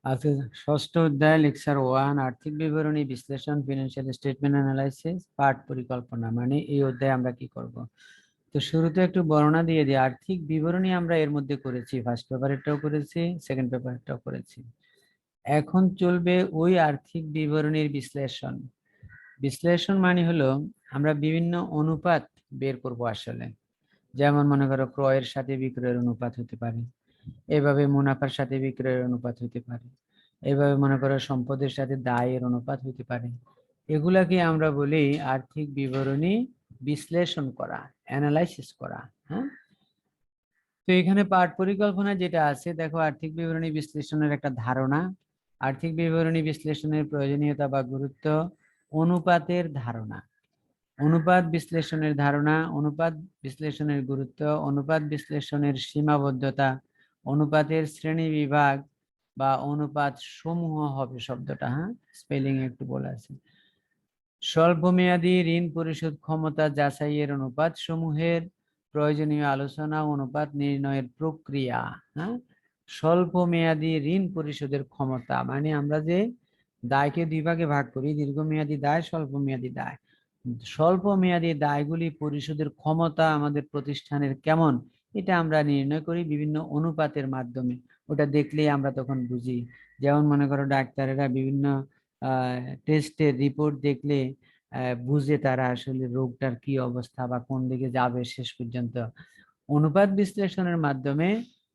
আজকে ষষ্ঠ অধ্যায় লেকচার 1 আর্থিক বিবরণী বিশ্লেষণ ফিনান্সিয়াল স্টেটমেন্ট অ্যানালাইসিস পাঠ পরিকল্পনা। মানে এই অধ্যায়ে আমরা কি করব? তো শুরুতে একটু বর্ণনা দিয়ে দিই। আর্থিক বিবরণী আমরা এর মধ্যে করেছি, ফার্স্ট পেপারেরটাও করেছি, সেকেন্ড পেপারেরটাও করেছি। এখন চলবে ওই আর্থিক বিবরণীর বিশ্লেষণ। বিশ্লেষণ মানে হলো আমরা বিভিন্ন অনুপাত বের করব আসলে। যেমন মনে করো ক্রয়ের সাথে বিক্রয়ের অনুপাত হতে পারে, এভাবে মুনাফার সাথে বিক্রয়ের অনুপাত হতে পারে, এভাবে মনে করো সম্পদের সাথে দায়ের অনুপাত হতে পারে। এগুলাকে আমরা বলি আর্থিক বিবরণী বিশ্লেষণ করা, অ্যানালাইসিস করা। হ্যাঁ, তো এখানে পাঠ পরিকল্পনা যেটা আছে দেখো, আর্থিক বিবরণী বিশ্লেষণের একটা ধারণা, আর্থিক বিবরণী বিশ্লেষণের প্রয়োজনীয়তা বা গুরুত্ব, অনুপাতের ধারণা, অনুপাত বিশ্লেষণের ধারণা, অনুপাত বিশ্লেষণের গুরুত্ব, অনুপাত বিশ্লেষণের সীমাবদ্ধতা, অনুপাতের শ্রেণী বিভাগ বা অনুপাত সমূহ হবে শব্দটা। হ্যাঁ, স্পেলিং একটু বলে আছে। স্বল্পমেয়াদী ঋণ পরিশোধ ক্ষমতা যাচাইয়ের অনুপাত সমূহের প্রয়োজনীয় আলোচনা, অনুপাত নির্ণয়ের প্রক্রিয়া। হ্যাঁ, স্বল্পমেয়াদী ঋণ পরিশোধের ক্ষমতা মানে আমরা যে দায়কে দুই ভাগে ভাগ করি, দীর্ঘমেয়াদী দায়, স্বল্পমেয়াদী দায়। স্বল্পমেয়াদী দায়গুলি পরিশোধের ক্ষমতা আমাদের প্রতিষ্ঠানের কেমন, এটা আমরা নির্ণয় করি বিভিন্ন অনুপাতের মাধ্যমে। ওটা দেখলেই আমরা তখন বুঝি। যেমন মনে করো ডাক্তারেরা বিভিন্ন টেস্টের রিপোর্ট দেখলে বুঝে তারা আসলে রোগটার কি অবস্থা বা কোন দিকে যাবে শেষ পর্যন্ত। অনুপাত বিশ্লেষণের মাধ্যমে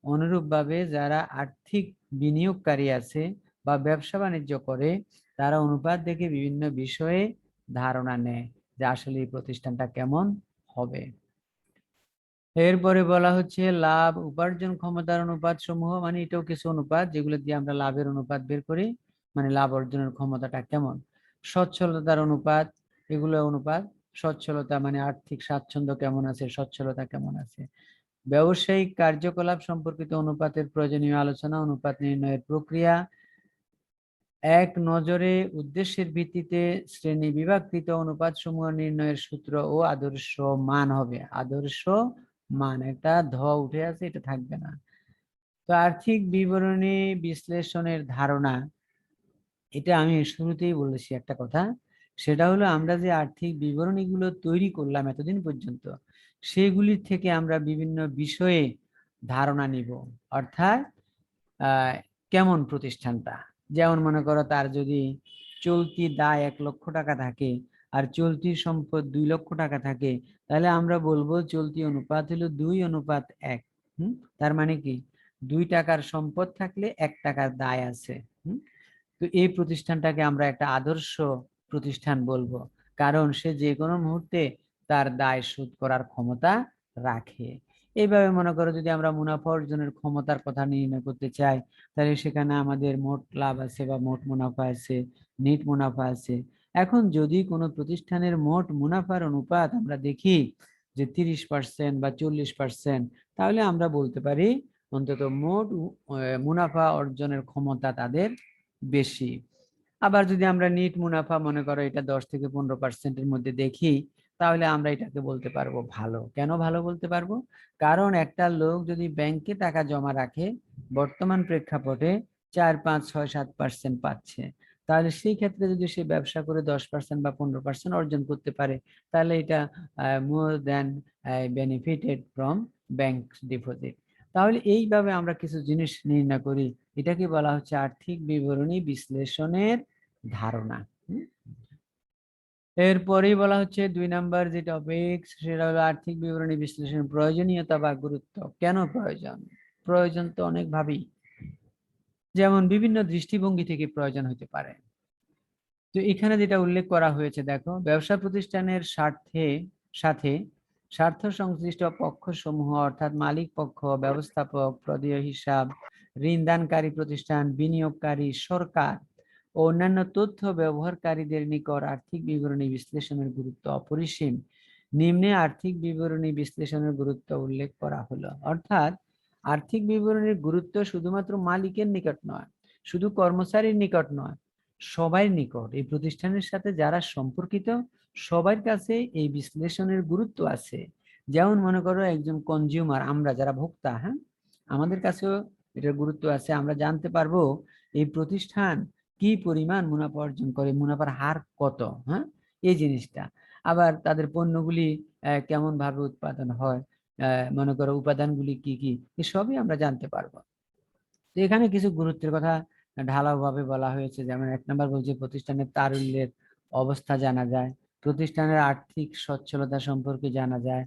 অনুরূপভাবে যারা আর্থিক বিনিয়োগকারী আছে বা ব্যবসা বাণিজ্য করে, তারা অনুপাত দেখে বিভিন্ন বিষয়ে ধারণা নেয় যে আসলে এই প্রতিষ্ঠানটা কেমন হবে। এরপরে বলা হচ্ছে লাভ উপার্জন ক্ষমতার অনুপাত সমূহ, মানে এটাও কিছু অনুপাত যেগুলো দিয়ে আমরা লাভের অনুপাত বের করি, মানে লাভ অর্জনের ক্ষমতাটা কেমন। সচ্ছলতার অনুপাত, এগুলো অনুপাত। সচ্ছলতা মানে আর্থিক স্বাচ্ছন্দ্য কেমন আছে, সচ্ছলতা কেমন আছে। ব্যবসায়িক কার্যকলাপ সম্পর্কিত অনুপাতের প্রয়োজনীয় আলোচনা, অনুপাত নির্ণয়ের প্রক্রিয়া। এক নজরে উদ্দেশ্যের ভিত্তিতে শ্রেণী বিভাগকৃত অনুপাত সমূহ নির্ণয়ের সূত্র ও আদর্শ মান হবে। আদর্শ মান, একটা ধ উঠে আছে, এটা থাকবে না। তো আর্থিক বিবরণী বিশ্লেষণের ধারণা, এটা আমি শুরুতেই বলেছি একটা কথা, সেটা হলো আমরা যে আর্থিক বিবরণীগুলো তৈরি করলাম এতদিন পর্যন্ত, সেগুলির থেকে আমরা বিভিন্ন বিষয়ে ধারণা নিব। অর্থাৎ কেমন প্রতিষ্ঠানটা, যেমন মনে করো তার যদি চলতি দায় 1,00,000 টাকা থাকে আর চলতি সম্পদ 2,00,000 টাকা থাকে, তাহলে আমরা বলবো চলতি অনুপাত হলো 2:1। তার মানে কি 2 টাকার সম্পদ থাকলে 1 টাকার দায় আছে। তো এই প্রতিষ্ঠানটাকে আমরা একটা আদর্শ প্রতিষ্ঠান বলবো, কারণ সে যে কোনো মুহূর্তে তার দায় শোধ করার ক্ষমতা রাখে। এইভাবে মনে করো যদি আমরা মুনাফা অর্জনের ক্ষমতার কথা নির্ণয় করতে চাই, তাহলে সেখানে আমাদের মোট লাভ আছে বা মোট মুনাফা আছে, নেট মুনাফা আছে। এখন যদি কোনো প্রতিষ্ঠানের মোট মুনাফার অনুপাত আমরা দেখি যে 30% বা 40%, তাহলে আমরা বলতে পারি অন্তত মোট মুনাফা অর্জনের ক্ষমতা তাদের বেশি। আবার যদি আমরা নিট মুনাফা মনে করো এটা 10 থেকে 15%-এর মধ্যে দেখি, তাহলে আমরা এটাকে বলতে পারবো ভালো। কেন ভালো বলতে পারবো? কারণ একটা লোক যদি ব্যাংকে টাকা জমা রাখে, বর্তমান প্রেক্ষাপটে 4, 5, 6, 7% পাচ্ছে, তাহলে সেই ক্ষেত্রে যদি সে ব্যবসা করে 10% বা 15% অর্জন করতে পারে, তাহলে এটা মোর দেন বেনিফিটেড ফ্রম ব্যাংক ডিপোজিট। তাহলে এইভাবে আমরা কিছু জিনিস নির্ণয় করি, এটাকে বলা হচ্ছে আর্থিক বিবরণী বিশ্লেষণের ধারণা। এরপরেই বলা হচ্ছে 2 নাম্বার যে টপিক, সেটা হলো আর্থিক বিবরণী বিশ্লেষণের প্রয়োজনীয়তা বা গুরুত্ব। কেন প্রয়োজন? প্রয়োজন তো অনেক ভাবেই, যেমন বিভিন্ন দৃষ্টিভঙ্গি থেকে প্রয়োজন হতে পারে। তো এখানে যেটা উল্লেখ করা হয়েছে দেখো, ব্যবসা প্রতিষ্ঠানের সাথে স্বার্থ সংশ্লিষ্ট পক্ষ সমূহ অর্থাৎ মালিক পক্ষ, ব্যবস্থাপক, প্রদেয় হিসাব, ঋণদানকারী প্রতিষ্ঠান, বিনিয়োগকারী, সরকার ও অন্যান্য তথ্য ব্যবহারকারীদের নিকট আর্থিক বিবরণী বিশ্লেষণের গুরুত্ব অপরিসীম। নিম্নে আর্থিক বিবরণী বিশ্লেষণের গুরুত্ব উল্লেখ করা হলো। অর্থাৎ আর্থিক বিবরণীর গুরুত্ব শুধুমাত্র মালিকের নিকট নয়, শুধু কর্মচারীর নিকট নয়, সবার নিকট, এই প্রতিষ্ঠানের সাথে যারা সম্পর্কিত সবার কাছে এই বিশ্লেষণের গুরুত্ব আছে। যেমন মনে করো একজন কনজিউমার, আমরা যারা ভোক্তা, হ্যাঁ, আমাদের কাছেও এটার গুরুত্ব আছে। আমরা জানতে পারবো এই প্রতিষ্ঠান কি পরিমাণ মুনাফা অর্জন করে, মুনাফার হার কত, হ্যাঁ, এই জিনিসটা। আবার তাদের পণ্যগুলি কেমন ভাবে উৎপাদন হয়, মনে করো উপাদানগুলি কি কি, এসবই আমরা জানতে পারবো। তো এখানে কিছু গুরুত্বের কথা ঢালাওভাবে বলা হয়েছে। যেমন 1 নম্বর বলছে প্রতিষ্ঠানের তারল্যের অবস্থা জানা যায়, প্রতিষ্ঠানের আর্থিক সচ্ছলতা সম্পর্কে জানা যায়,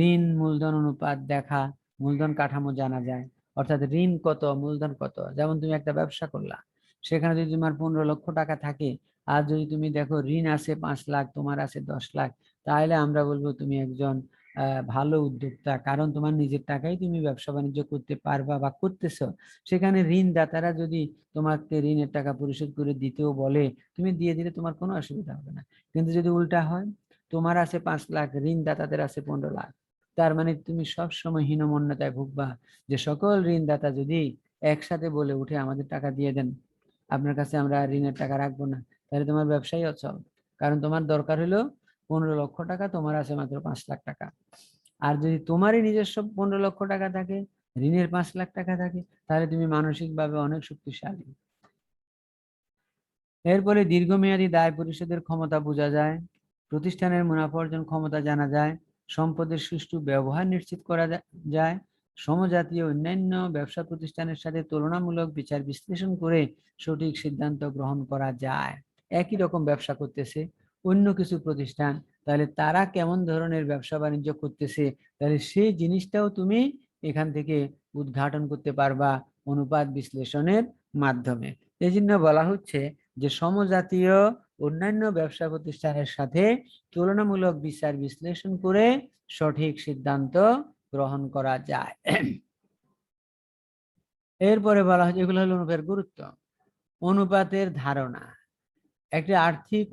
ঋণ মূলধন অনুপাত দেখা, মূলধন কাঠামো জানা যায়, অর্থাৎ ঋণ কত মূলধন কত। যেমন তুমি একটা ব্যবসা করলা, সেখানে যদি তোমার 15 লক্ষ টাকা থাকে, আর যদি তুমি দেখো ঋণ আছে 5 লাখ, তোমার আছে 10 লাখ, তাহলে আমরা বলবো তুমি একজন ভালো উদ্যোক্তা, কারণ তোমার নিজের টাকায় তুমি ব্যবসা বাণিজ্য করতে পারবা বা করতেছো। সেখানে ঋণদাতারা যদি তোমাকে ঋণের টাকা পরিশোধ করে দিতেও বলে, তুমি দিয়ে দিলে তোমার কোনো অসুবিধা হবে না। কিন্তু যদি উল্টা হয়, তোমার আছে 5 লাখ, ঋণদাতাদের আছে 15 লাখ, তার মানে তুমি সবসময় হীনমন্যতায় ভুগবা যে সকল ঋণদাতা যদি একসাথে বলে উঠে আমাদের টাকা দিয়ে দেন, আপনার কাছে আমরা ঋণের টাকা রাখবো না, তাহলে তোমার ব্যবসাই অচল। কারণ তোমার দরকার হলো 15 লক্ষ টাকা, তোমার আছে মাত্র 5 লাখ টাকা। আর যদি তোমারই নিজস্ব 15 লক্ষ টাকা থাকে, ঋণের 5 লাখ টাকা থাকে, তাহলে তুমি মানসিকভাবে অনেক শক্তিশালী। এরপরে দীর্ঘমেয়াদী দায় পরিশোধের ক্ষমতা বোঝা যায়, প্রতিষ্ঠানের মুনাফা অর্জন ক্ষমতা জানা যায়, সম্পদের সুষ্ঠু ব্যবহার নিশ্চিত করা যায়, সমজাতীয় অন্যান্য ব্যবসা প্রতিষ্ঠানের সাথে তুলনামূলক বিচার বিশ্লেষণ করে সঠিক সিদ্ধান্ত গ্রহণ করা যায়। একই রকম ব্যবসা করতেছে অন্য কিছু প্রতিষ্ঠান, তাহলে তারা কেমন ধরনের ব্যবসা বাণিজ্য করতেছে, তাহলে সেই জিনিসটাও তুমি এখান থেকে উদ্ঘাটন করতে পারবা অনুপাত বিশ্লেষণের মাধ্যমে। এই জন্য বলা হচ্ছে যে সমজাতীয় অন্যান্য ব্যবসা প্রতিষ্ঠানের সাথে তুলনামূলক বিচার বিশ্লেষণ করে সঠিক সিদ্ধান্ত গ্রহণ করা যায়। এরপরে বলা হচ্ছে, এগুলো হলো অনুপাতের গুরুত্ব। অনুপাতের ধারণা, একটি আর্থিক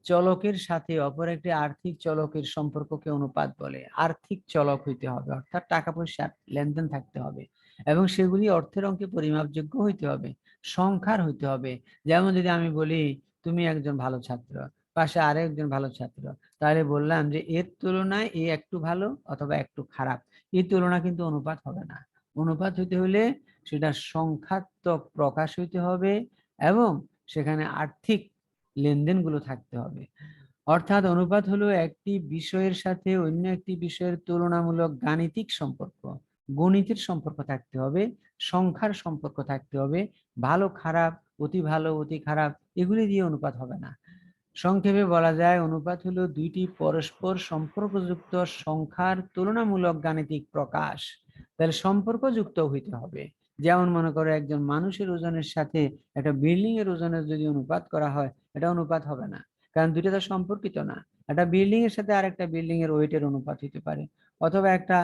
চলকের সাথে অপর একটি আর্থিক চলকের সম্পর্ককে অনুপাত বলে। আর্থিক চলক হইতে হবে, অর্থাৎ টাকা পয়সার লেনদেন থাকতে হবে, এবং সেগুলি অর্থের অঙ্কে পরিমাপযোগ্য হইতে হবে, সংখ্যার হইতে হবে। যেমন যদি আমি বলি তুমি একজন ভালো ছাত্র, পাশে আরেকজন ভালো ছাত্র, তাহলে বললাম যে এর তুলনায় এ একটু ভালো অথবা একটু খারাপ, এই তুলনা কিন্তু অনুপাত হবে না। অনুপাত হইতে হলে সেটা সংখ্যাত্মক প্রকাশ হইতে হবে, এবং সেখানে আর্থিক লেনদেনগুলো থাকতে হবে। অর্থাৎ অনুপাত হলো একটি বিষয়ের সাথে অন্য একটি বিষয়ের তুলনামূলক গাণিতিক সম্পর্ক, গণিতের সম্পর্ক থাকতে হবে, সংখ্যার সম্পর্ক থাকতে হবে। ভালো খারাপ, অতি ভালো অতি খারাপ, এগুলি দিয়ে অনুপাত হবে না। সংক্ষেপে বলা যায় অনুপাত হলো দুইটি পরস্পর সম্পর্কযুক্ত সংখ্যার তুলনামূলক গাণিতিক প্রকাশ। তাহলে সম্পর্কযুক্ত হইতে হবে। যেমন মনে করো একজন মানুষের ওজনের সাথে একটা বিল্ডিং এর ওজনের যদি অনুপাত করা হয়, এটা অনুপাত হবে না, কারণ দুইটা তো সম্পর্কিত না। একটা বিল্ডিং এর সাথে আরেকটা বিল্ডিং এর ওয়েটের অনুপাত হতে পারে, অথবা একটা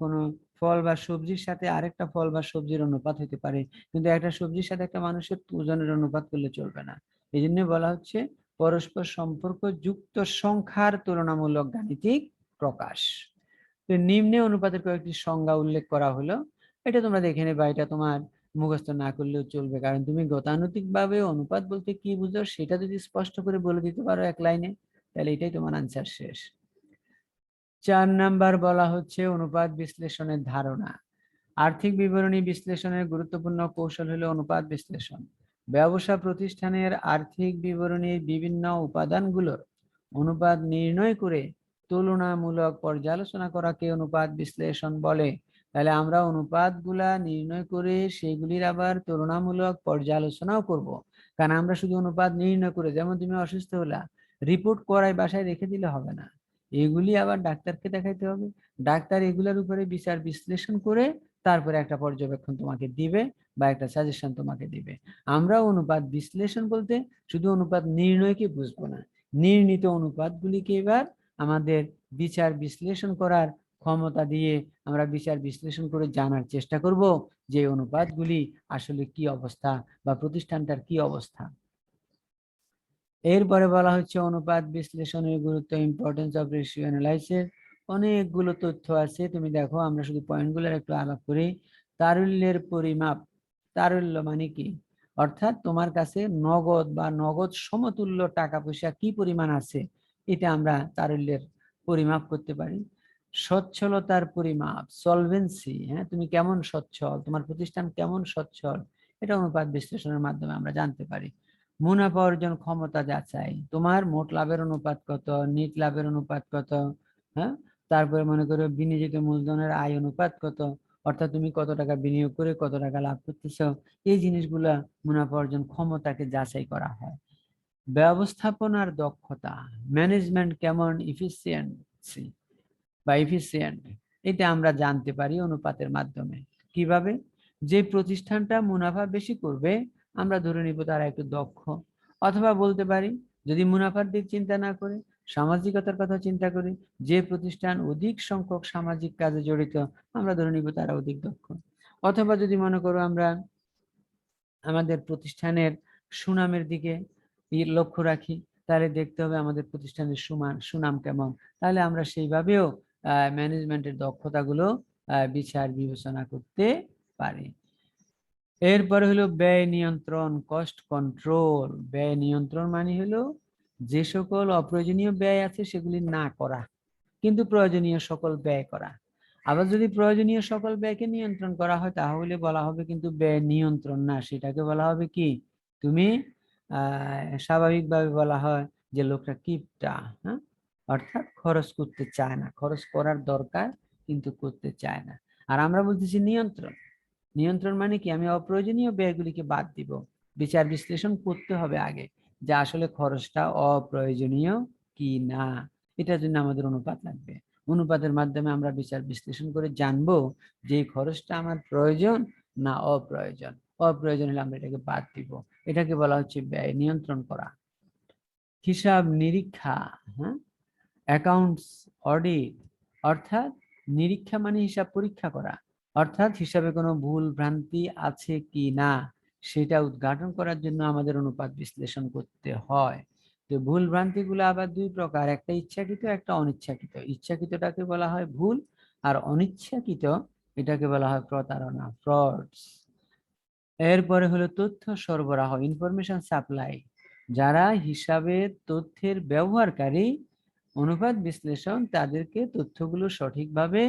কোনো ফল বা সবজির সাথে আরেকটা ফল বা সবজির অনুপাত হতে পারে, কিন্তু একটা সবজির সাথে একটা মানুষের ওজনের অনুপাত করলে চলবে না। এই জন্য বলা হচ্ছে পরস্পর সম্পর্ক যুক্ত সংখ্যার তুলনামূলক গাণিতিক প্রকাশ। তো নিম্নে অনুপাতের কয়েকটি সংজ্ঞা উল্লেখ করা হলো, এটা তোমরা দেখে নেবা, এটা তোমার মুখস্থ না করলেও চলবে, কারণ তুমি গতানুগতিক ভাবে অনুপাত বলতে কি বুঝো সেটা যদি স্পষ্ট করে বলে দিতে পারো এক লাইনে, তাহলে এটাই তোমার আনসার শেষ। 4 নাম্বার বলা হচ্ছে অনুপাত বিশ্লেষণের ধারণা। আর্থিক বিবরণী বিশ্লেষণের গুরুত্বপূর্ণ কৌশল হলো অনুপাত বিশ্লেষণ। ব্যবসা প্রতিষ্ঠানের আর্থিক বিবরণীর বিভিন্ন উপাদানগুলোর অনুপাত নির্ণয় করে তুলনামূলক পর্যালোচনা করাকে অনুপাত বিশ্লেষণ বলে। তাহলে আমরা অনুপাতগুলা নির্ণয় করে সেগুলির আবার তুলনামূলক পর্যালোচনাও করব। কারণ আমরা শুধু অনুপাত নির্ণয় করে, যেমন তুমি অসুস্থ হলা, রিপোর্ট করাই বাসায় রেখে দিলে হবে না, এগুলি আবার ডাক্তারকে দেখাইতে হবে। ডাক্তার এগুলোর উপরে বিচার বিশ্লেষণ করে তারপরে একটা পর্যবেক্ষণ তোমাকে দিবে বা একটা সাজেশন তোমাকে দিবে। আমরা অনুপাত বিশ্লেষণ বলতে শুধু অনুপাত নির্ণয়কে বুঝবো না, নির্ণীত অনুপাতগুলিকে এবার আমাদের বিচার বিশ্লেষণ করার ক্ষমতা দিয়ে আমরা বিচার বিশ্লেষণ করে জানার চেষ্টা করব যে অনুপাতগুলি আসলে কি অবস্থা বা প্রতিষ্ঠানটার কি অবস্থা। এরপরে বলা হচ্ছে অনুপাত বিশ্লেষণের গুরুত্ব, ইম্পর্টেন্স অফ রেশিও অ্যানালাইসিস। অনেকগুলো তথ্য আছে, তুমি দেখো আমরা শুধু পয়েন্টগুলোর একটু আলাপ করি। তারল্যের পরিমাপ, তারল্য মানে কি, অর্থাৎ তোমার কাছে নগদ বা নগদ সমতুল্য টাকা পয়সা কি পরিমাণ আছে, এটা আমরা তারল্যের পরিমাপ করতে পারি। সচ্ছলতার পরিমাপ, সলভেন্সি, হ্যাঁ, তুমি কেমন সচ্ছল, তোমার প্রতিষ্ঠান কেমন সচ্ছল, এটা অনুপাত বিশ্লেষণের মাধ্যমে আমরা জানতে পারি। মুনাফা অর্জন ক্ষমতা যাচাই, তোমার মোট লাভের অনুপাত কত, নিট লাভের অনুপাত কত, হ্যাঁ, তারপরে মনে করো বিনিয়োজিত মূলধনের আয় অনুপাত কত, অর্থাৎ তুমি কত টাকা বিনিয়োগ করে কত টাকা লাভ করতেছো, এই জিনিসগুলা মুনাফা অর্জন ক্ষমতাকে যাচাই করা হয়। ব্যবস্থাপনার দক্ষতা, ম্যানেজমেন্ট কেমন ইফিসিয়েন্সি বা ইফিসিয়েন্ট, এটা আমরা জানতে পারি অনুপাতের মাধ্যমে। কিভাবে? যে প্রতিষ্ঠানটা মুনাফা বেশি করবে আমরা ধরে নিব তারা একটু দক্ষ, অথবা বলতে পারি যদি মুনাফার দিক চিন্তা না করে সামাজিকতার কথা চিন্তা করি, যে প্রতিষ্ঠান অধিক সংখ্যক সামাজিক কাজে জড়িত আমরা ধরে নিব তারা অধিক দক্ষ। অথবা যদি মনে করো আমরা আমাদের প্রতিষ্ঠানের সুনামের দিকে লক্ষ্য রাখি, তাহলে দেখতে হবে আমাদের প্রতিষ্ঠানের সুনাম কেমন, তাহলে আমরা সেইভাবেও ম্যানেজমেন্টের দক্ষতাগুলো বিচার বিবেচনা করতে পারি। এরপরে হলো ব্যয় নিয়ন্ত্রণ, কস্ট কন্ট্রোল। ব্যয় নিয়ন্ত্রণ মানে হলো যে সকল অপ্রয়োজনীয় ব্যয় আছে সেগুলি না করা, কিন্তু প্রয়োজনীয় সকল ব্যয় করা। আবার যদি প্রয়োজনীয় সকল ব্যয়কে নিয়ন্ত্রণ করা হয় তাহলে বলা হবে কিন্তু ব্যয় নিয়ন্ত্রণ না, সেটাকে বলা হবে কি, তুমি স্বাভাবিকভাবে বলা হয় যে লোকটা কিপটা, হ্যাঁ, অর্থাৎ খরচ করতে চায় না, খরচ করার দরকার কিন্তু করতে চায় না। আর আমরা বলতেছি নিয়ন্ত্রণ। নিয়ন্ত্রণ মানে কি, আমি অপ্রয়োজনীয় ব্যয়গুলিকে বাদ দিব, বিচার বিশ্লেষণ করতে হবে আগে যে আসলে খরচটা অপ্রয়োজনীয় কি না, এটার জন্য আমাদের অনুপাত লাগবে। অনুপাতের মাধ্যমে আমরা বিচার বিশ্লেষণ করে জানবো যে এই খরচটা আমার প্রয়োজন না অপ্রয়োজন। অপ্রয়োজন হলে আমরা এটাকে বাদ দিব, এটাকে বলা হচ্ছে ব্যয় নিয়ন্ত্রণ করা। হিসাব নিরীক্ষা, হ্যাঁ, অ্যাকাউন্টস অডিট, অর্থাৎ নিরীক্ষা মানে হিসাব পরীক্ষা করা, অর্থাৎ হিসাবে কোনো ভুল ভ্রান্তি আছে কি না সেটা উদ্ঘাটন করার জন্য আমাদের অনুপাত বিশ্লেষণ করতে হয়। তো ভুল ভ্রান্তিগুলো আবার দুই প্রকার, একটা ইচ্ছাকৃত একটা অনিচ্ছাকৃত। ইচ্ছাকৃতটাকে বলা হয় ভুল, আর অনিচ্ছাকৃত এটাকে বলা হয় প্রতারণা, ফ্রডস। এরপরে হলো তথ্য সরবরাহ, ইনফরমেশন সাপ্লাই। যারা হিসাবের তথ্যের ব্যবহারকারী, অনুপাত বিশ্লেষণ তাদেরকে তথ্যগুলো সঠিকভাবে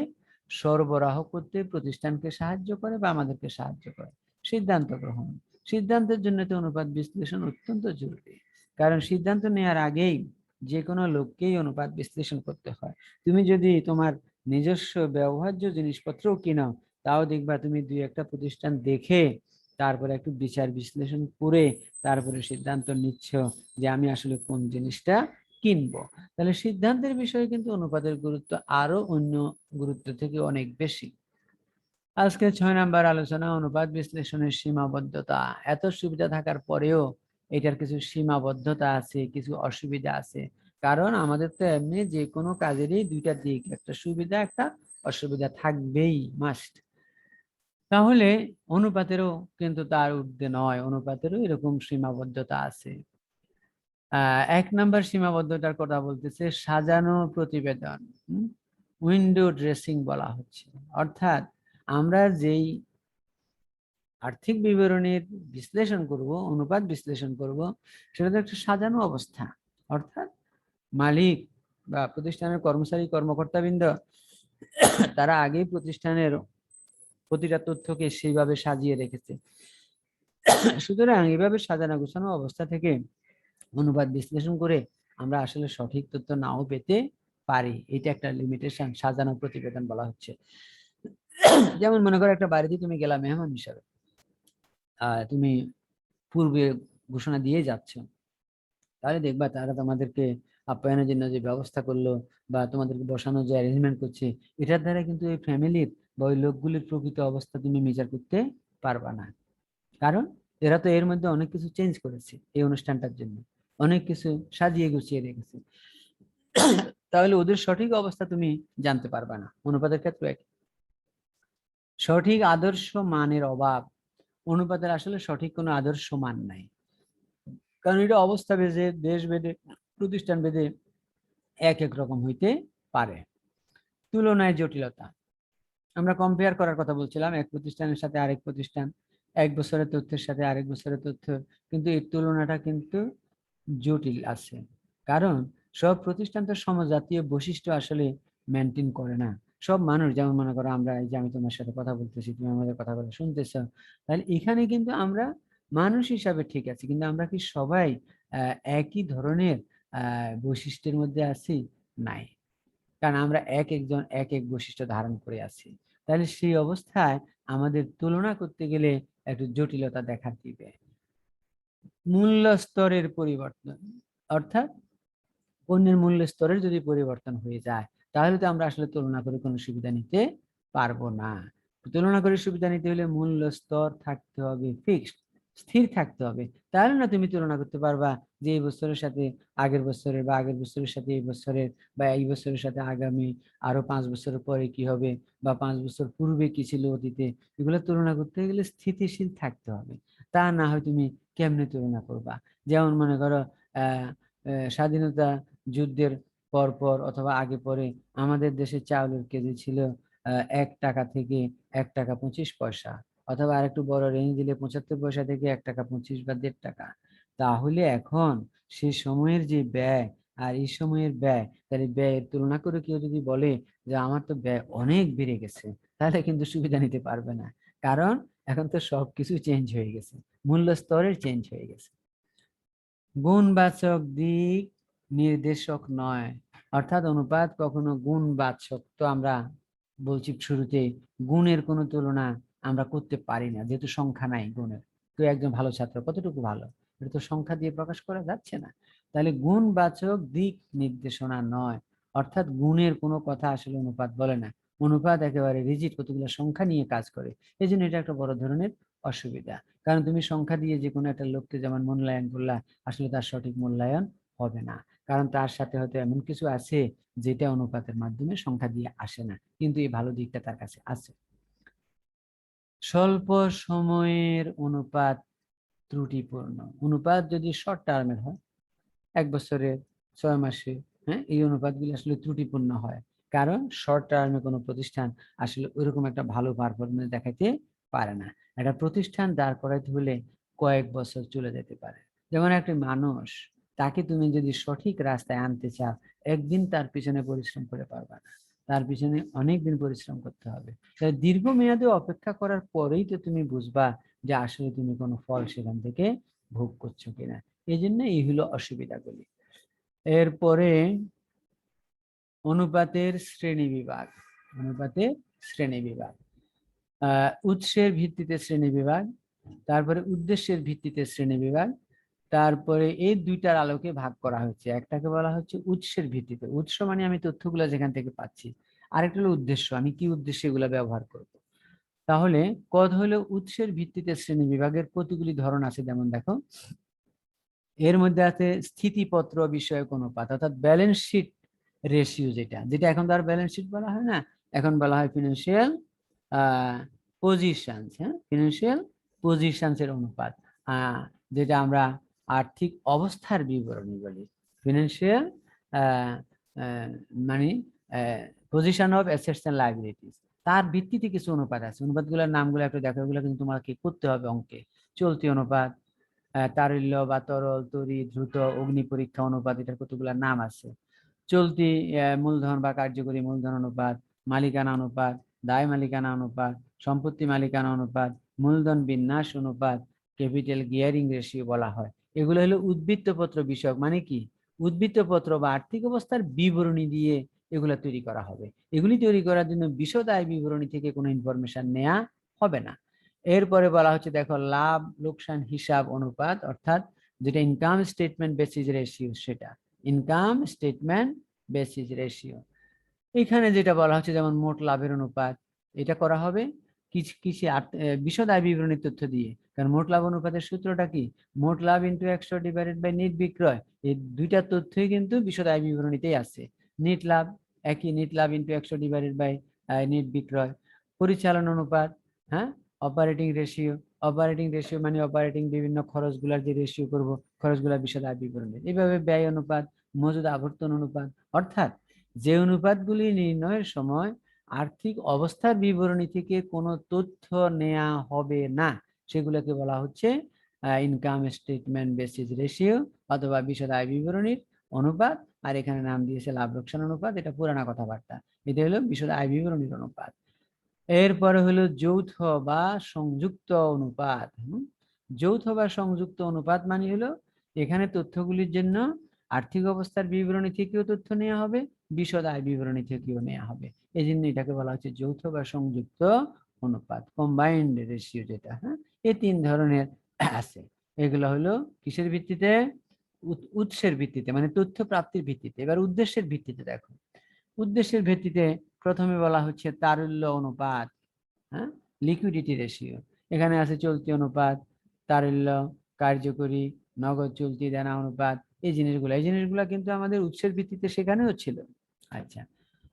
সরবরাহ করতে প্রতিষ্ঠানকে সাহায্য করে বা আমাদেরকে সাহায্য করে। সিদ্ধান্ত গ্রহণ, সিদ্ধান্তের জন্য তো অনুপাত বিশ্লেষণ অত্যন্ত জরুরি, কারণ সিদ্ধান্ত নেওয়ার আগেই যে কোনো লোককেই অনুপাত বিশ্লেষণ করতে হয়। তুমি যদি তোমার নিজস্ব ব্যবহার্য জিনিসপত্র কিনো তাও দেখবা তুমি দুই একটা প্রতিষ্ঠান দেখে তারপরে একটু বিচার বিশ্লেষণ করে তারপরে সিদ্ধান্ত নিচ্ছ যে আমি আসলে কোন জিনিসটা কিনবো। তাহলে সিদ্ধান্তের বিষয়ে কিন্তু অনুপাতের গুরুত্ব আরো অন্য গুরুত্ব থেকে অনেক বেশি। আজকে 6 নাম্বার আলোচনা, অনুপাত বিশ্লেষণের সীমাবদ্ধতা। এত সুবিধা থাকার পরেও এটার কিছু সীমাবদ্ধতা আছে, কিছু অসুবিধা আছে। কারণ আমাদের তো এমনি যে কোনো কাজেরই দুইটা দিক, একটা সুবিধা একটা অসুবিধা থাকবেই, মাস্ট। তাহলে অনুপাতেরও কিন্তু তার ঊর্ধ্বে নয়, অনুপাতেরও এরকম সীমাবদ্ধতা আছে। 1 নাম্বার সীমাবদ্ধতার কথা বলতেছে সাজানো প্রতিবেদন, উইন্ডো ড্রেসিং বলা হচ্ছে। অর্থাৎ আমরা যেই আর্থিক বিবরণীর বিশ্লেষণ করব, অনুপাত বিশ্লেষণ করব, সেটা তো একটা সাজানো অবস্থা। অর্থাৎ মালিক বা প্রতিষ্ঠানের কর্মচারী কর্মকর্তাবৃন্দ তারা আগেই প্রতিষ্ঠানের প্রতিটা তথ্যকে সেইভাবে সাজিয়ে রেখেছে। সুতরাং এইভাবে সাজানো গোছানো অবস্থা থেকে অনুপাত বিশ্লেষণ করে আমরা আসলে সঠিক তথ্য নাও পেতে পারি, এটা একটা লিমিটেশন সাজানো প্রতিবেদন বলা হচ্ছে। যেমন মনে করো একটা বাড়িতে তুমি গেলা মেহমান হিসাবে, তুমি পূর্বে ঘোষণা দিয়ে যাচ্ছ, তাহলে দেখবা তারা তোমাদেরকে আপ্যায়নের জন্য যে ব্যবস্থা করলো বা তোমাদেরকে বসানোর যে অ্যারেঞ্জমেন্ট করছে, এটার দ্বারা কিন্তু ওই ফ্যামিলির বা ওই লোকগুলির প্রকৃত অবস্থা তুমি মেজার করতে পারবা না। কারণ এরা তো এর মধ্যে অনেক কিছু চেঞ্জ করেছে এই অনুষ্ঠানটার জন্য, অনেক কিছু সাজিয়ে গুছিয়ে রেখেছে, তাহলে ওদের সঠিক অবস্থা তুমি জানতে পারবা না। অনুপাতের ক্ষেত্রে সঠিক আদর্শ মানের অভাব, অনুপাতের আসলে সঠিক কোনো আদর্শ মান নাই, কারণ এটা অবস্থা ভেদে, দেশ ভেদে, প্রতিষ্ঠান ভেদে এক এক রকম হইতে পারে। তুলনায় জটিলতা, আমরা কম্পেয়ার করার কথা বলছিলাম এক প্রতিষ্ঠানের সাথে আরেক প্রতিষ্ঠান, এক বছরের তথ্যের সাথে আরেক বছরের তথ্য, কিন্তু এই তুলনাটা কিন্তু জটিল আছে। কারণ সব প্রতিষ্ঠান তো সমজাতীয় বৈশিষ্ট্য আসলে মেনটেন করে না, সব মানুষ, যেমন মনে করো আমরা এই যে আমি তোমার সাথে কথা বলতেছি, তুমি আমাদের কথাগুলো শুনতেছো, তাহলে এখানে কিন্তু আমরা মানুষ হিসাবে ঠিক আছে, কিন্তু আমরা কি সবাই একই ধরনের বৈশিষ্ট্যের মধ্যে আছি? নাই, কারণ আমরা এক একজন এক এক বৈশিষ্ট্য ধারণ করে আছি। তাহলে সেই অবস্থায় আমাদের তুলনা করতে গেলে একটু জটিলতা দেখা দিবে। মূল্য স্তরের পরিবর্তন, অর্থাৎ পণ্যের মূল্য স্তরের যদি পরিবর্তন হয়ে যায়, তাহলে তো আমরা আসলে তুলনা করে কোনো সুবিধা নিতে পারবো না। তুলনা করে সুবিধা নিতে হলে মূল্য স্তর থাকতে হবে ফিক্সড, স্থির থাকতে হবে, তাহলে না তুমি তুলনা করতে পারবা যে এই বছরের সাথে আগের বছরের, বা আগের বছরের সাথে এই বছরের, বা এই বছরের সাথে আগামী আরো 5 বছর পরে কি হবে, বা 5 বছর পূর্বে কি ছিল অতীতে। এগুলো তুলনা করতে গেলে স্থিতিশীল থাকতে হবে, তা না হয় তুমি কেমনে তুলনা করবা? যেমন মনে করো আহ স্বাধীনতা যুদ্ধের পর পর অথবা আগে পরে আমাদের দেশে চাউলের কেজি ছিল 1 টাকা থেকে 1 টাকা 25 পয়সা, অথবা আরেকটু বড় রেঞ্জ দিলে 75 পয়সা থেকে 1 টাকা 25 বা 1.5 টাকা। তাহলে এখন সেই সময়ের যে ব্যয় আর এই সময়ের ব্যয়, তাহলে ব্যয়ের তুলনা করে কেউ যদি বলে যে আমার তো ব্যয় অনেক বেড়ে গেছে, তাহলে কিন্তু সুবিধা নিতে পারবে না, কারণ এখন তো সবকিছু চেঞ্জ হয়ে গেছে, মূল্য স্তরের চেঞ্জ হয়ে গেছে। গুণবাচক দিক নির্দেশক নয়, অর্থাৎ অনুপাত কখনো গুণবাচক, তো আমরা বলছি শুরুতে গুণের কোনো তুলনা আমরা করতে পারি না, যেহেতু সংখ্যা নাই গুণের। তো একজন ভালো ছাত্র কতটুকু ভালো, এটা তো সংখ্যা দিয়ে প্রকাশ করা যাচ্ছে না। তাহলে গুণবাচক দিক নির্দেশনা নয়, অর্থাৎ গুণের কোনো কথা আসলে অনুপাত বলে না। অনুপাত একেবারে রিজিড কতগুলো সংখ্যা নিয়ে কাজ করে, এই জন্য এটা একটা বড় ধরনের অসুবিধা। কারণ তুমি সংখ্যা দিয়ে যে কোনো একটা লোককে যেমন মূল্যায়ন করলা, আসলে তার সঠিক মূল্যায়ন হবে না, কারণ তার সাথে হয়তো এমন কিছু আছে যেটা অনুপাতের মাধ্যমে সংখ্যা দিয়ে আসে না, কিন্তু এই ভালো দিকটা তার কাছে আছে। স্বল্প সময়ের অনুপাত ত্রুটিপূর্ণ, অনুপাত যদি শর্ট টার্মের হয়, 1 বছরের, 6 মাসে, হ্যাঁ, এই অনুপাতগুলি আসলে ত্রুটিপূর্ণ হয়, কারণ শর্ট টার্মে কোনো প্রতিষ্ঠান আসলে ওইরকম একটা ভালো পারফরমেন্স দেখাইতে পারে না। একটা প্রতিষ্ঠান দাঁড় করাইতে হলে কয়েক বছর চলে যেতে পারে। যেমন একটা মানুষ, তাকে তুমি যদি সঠিক রাস্তায় আনতে চাও, একদিন তার পিছনে পরিশ্রম করে পারবা না, তার পিছনে অনেকদিন পরিশ্রম করতে হবে। তাই দীর্ঘমেয়াদে অপেক্ষা করার পরেই তো তুমি বুঝবা যে আসলে তুমি কোনো ফল সেখান থেকে ভোগ করছো কিনা। এই জন্য এই হলো অসুবিধাগুলি। এরপরে অনুপাতের শ্রেণী বিভাগ, অনুপাতের শ্রেণী বিভাগ, উৎসের ভিত্তিতে শ্রেণী বিভাগ, তারপরে উদ্দেশ্যের ভিত্তিতে শ্রেণী বিভাগ, তারপরে এই দুইটার আলোকে ভাগ করা হচ্ছে। একটাকে বলা হচ্ছে উৎসের ভিত্তিতে, উৎস মানে আমি তথ্যগুলো যেখান থেকে পাচ্ছি, আরেকটা হলো উদ্দেশ্য, আমি কি উদ্দেশ্যে এগুলো ব্যবহার করব। তাহলে কথা হলো উৎসের ভিত্তিতে শ্রেণী বিভাগের কতগুলি ধরন আছে, যেমন দেখো এর মধ্যে আছে স্থিতিপত্র বিষয়ক অনুপাত, অর্থাৎ ব্যালেন্স শিট রেশিও, যেটা যেটা এখন তো আর ব্যালেন্স শিট বলা হয় না, এখন বলা হয় ফিনান্সিয়াল পজিশনস, হ্যাঁ, ফিনান্সিয়াল পজিশনস এর অনুপাত, যেটা আমরা আর্থিক অবস্থার বিবরণী বলি। ফিনান্সিয়াল মানে position of assets and liabilities, তার ভিত্তিতে কিছু অনুপাত আছে। অনুপাতগুলোর নামগুলো একটু দেখো, এগুলো কিন্তু তোমাকে করতে হবে অঙ্কে। চলতি অনুপাত, তারল্য বা তরল, তড়িৎ, দ্রুত, অগ্নি পরীক্ষা অনুপাত, এটার কতগুলো নাম আছে। চলতি মূলধন বা কার্যকরী মূলধন অনুপাত, মালিকানা অনুপাত, দায় মালিকানা অনুপাত, সম্পত্তি মালিকানা অনুপাত, মূলধন বিন্যাস অনুপাত, ক্যাপিটাল গিয়ারিং রেশিও বলা হয়। এগুলো হলো উদ্বৃত্তপত্র বিষয়ক, মানে কি উদ্বৃত্তপত্র বা আর্থিক অবস্থার বিবরণী দিয়ে এগুলো তৈরি করা হবে। এগুলি তৈরি করার জন্য বিশদ আয় বিবরণী থেকে কোনো ইনফরমেশন নেওয়া হবে না। এরপরে বলা হচ্ছে দেখো লাভ লোকসান হিসাব অনুপাত, অর্থাৎ যেটা ইনকাম স্টেটমেন্ট বেসিস রেশিও, সেটা ইনকাম স্টেটমেন্ট বেসিস রেশিও। এখানে যেটা বলা হচ্ছে যেমন মোট লাভের অনুপাত, এটা করা হবে কিসে বিশদ আয় বিবরণীর তথ্য দিয়ে। কারণ মোট লাভ অনুপাতের সূত্রটা কি, মোট লাভ ইন্টু 100 ডিভাইডেড বাই নেট বিক্রয়, এই দুইটা তথ্যই কিন্তু বিশদ আয় বিবরণীতেই আছে। নেট লাভ একই, নেট লাভ ইন্টু 100 ডিভাইডেড বাই নেট বিক্রয়। পরিচালন অনুপাত, হ্যাঁ, অপারেটিং রেশিও, অপারেটিং রেশিও মানে অপারেটিং বিভিন্ন খরচগুলার যে রেশিও করব, খরচগুলা বিশদ আয় বিবরণী। এইভাবে ব্যয় অনুপাত, মজুদ আবর্তন অনুপাত, অর্থাৎ যে অনুপাতগুলি নির্ণয়ের সময় আর্থিক অবস্থার বিবরণী থেকে কোনো তথ্য নেওয়া হবে না, সেগুলোকে বলা হচ্ছে ইনকাম স্টেটমেন্ট বেসিস রেশিও অথবা বিশদ আয় বিবরণীর অনুপাত। আর এখানে নাম দিয়েছে লাভ লোকসান অনুপাত, এটা পুরানা কথাবার্তা। এটা হলো বিশদ আয় বিবরণীর অনুপাত। এরপরে হলো যৌথ বা সংযুক্ত অনুপাত। যৌথ বা সংযুক্ত অনুপাত মানে হলো এখানে তথ্যগুলির জন্য আর্থিক অবস্থার বিবরণী থেকেও তথ্য নেওয়া হবে, বিশদ আয় বিবরণী থেকেও নেওয়া হবে। এই জন্য এটাকে বলা হচ্ছে যৌথ বা সংযুক্ত অনুপাত, কম্বাইন্ড রেশিও যেটা। হ্যাঁ, এই তিন ধরনের আছে। এগুলো হলো কিসের ভিত্তিতে? উৎসের ভিত্তিতে, মানে তথ্য প্রাপ্তির ভিত্তিতে। এবার উদ্দেশ্যের ভিত্তিতে দেখো, উদ্দেশ্যের ভিত্তিতে প্রথমে বলা হচ্ছে তারল্য অনুপাত, হ্যাঁ, লিকুইডিটি রেশিও। এখানে আছে চলতি অনুপাত, তারল্য, কার্যকরী, নগদ চলতি দেনা অনুপাত। এই জিনিসগুলো কিন্তু আমাদের উৎসের ভিত্তিতে সেখানেও ছিল। আচ্ছা,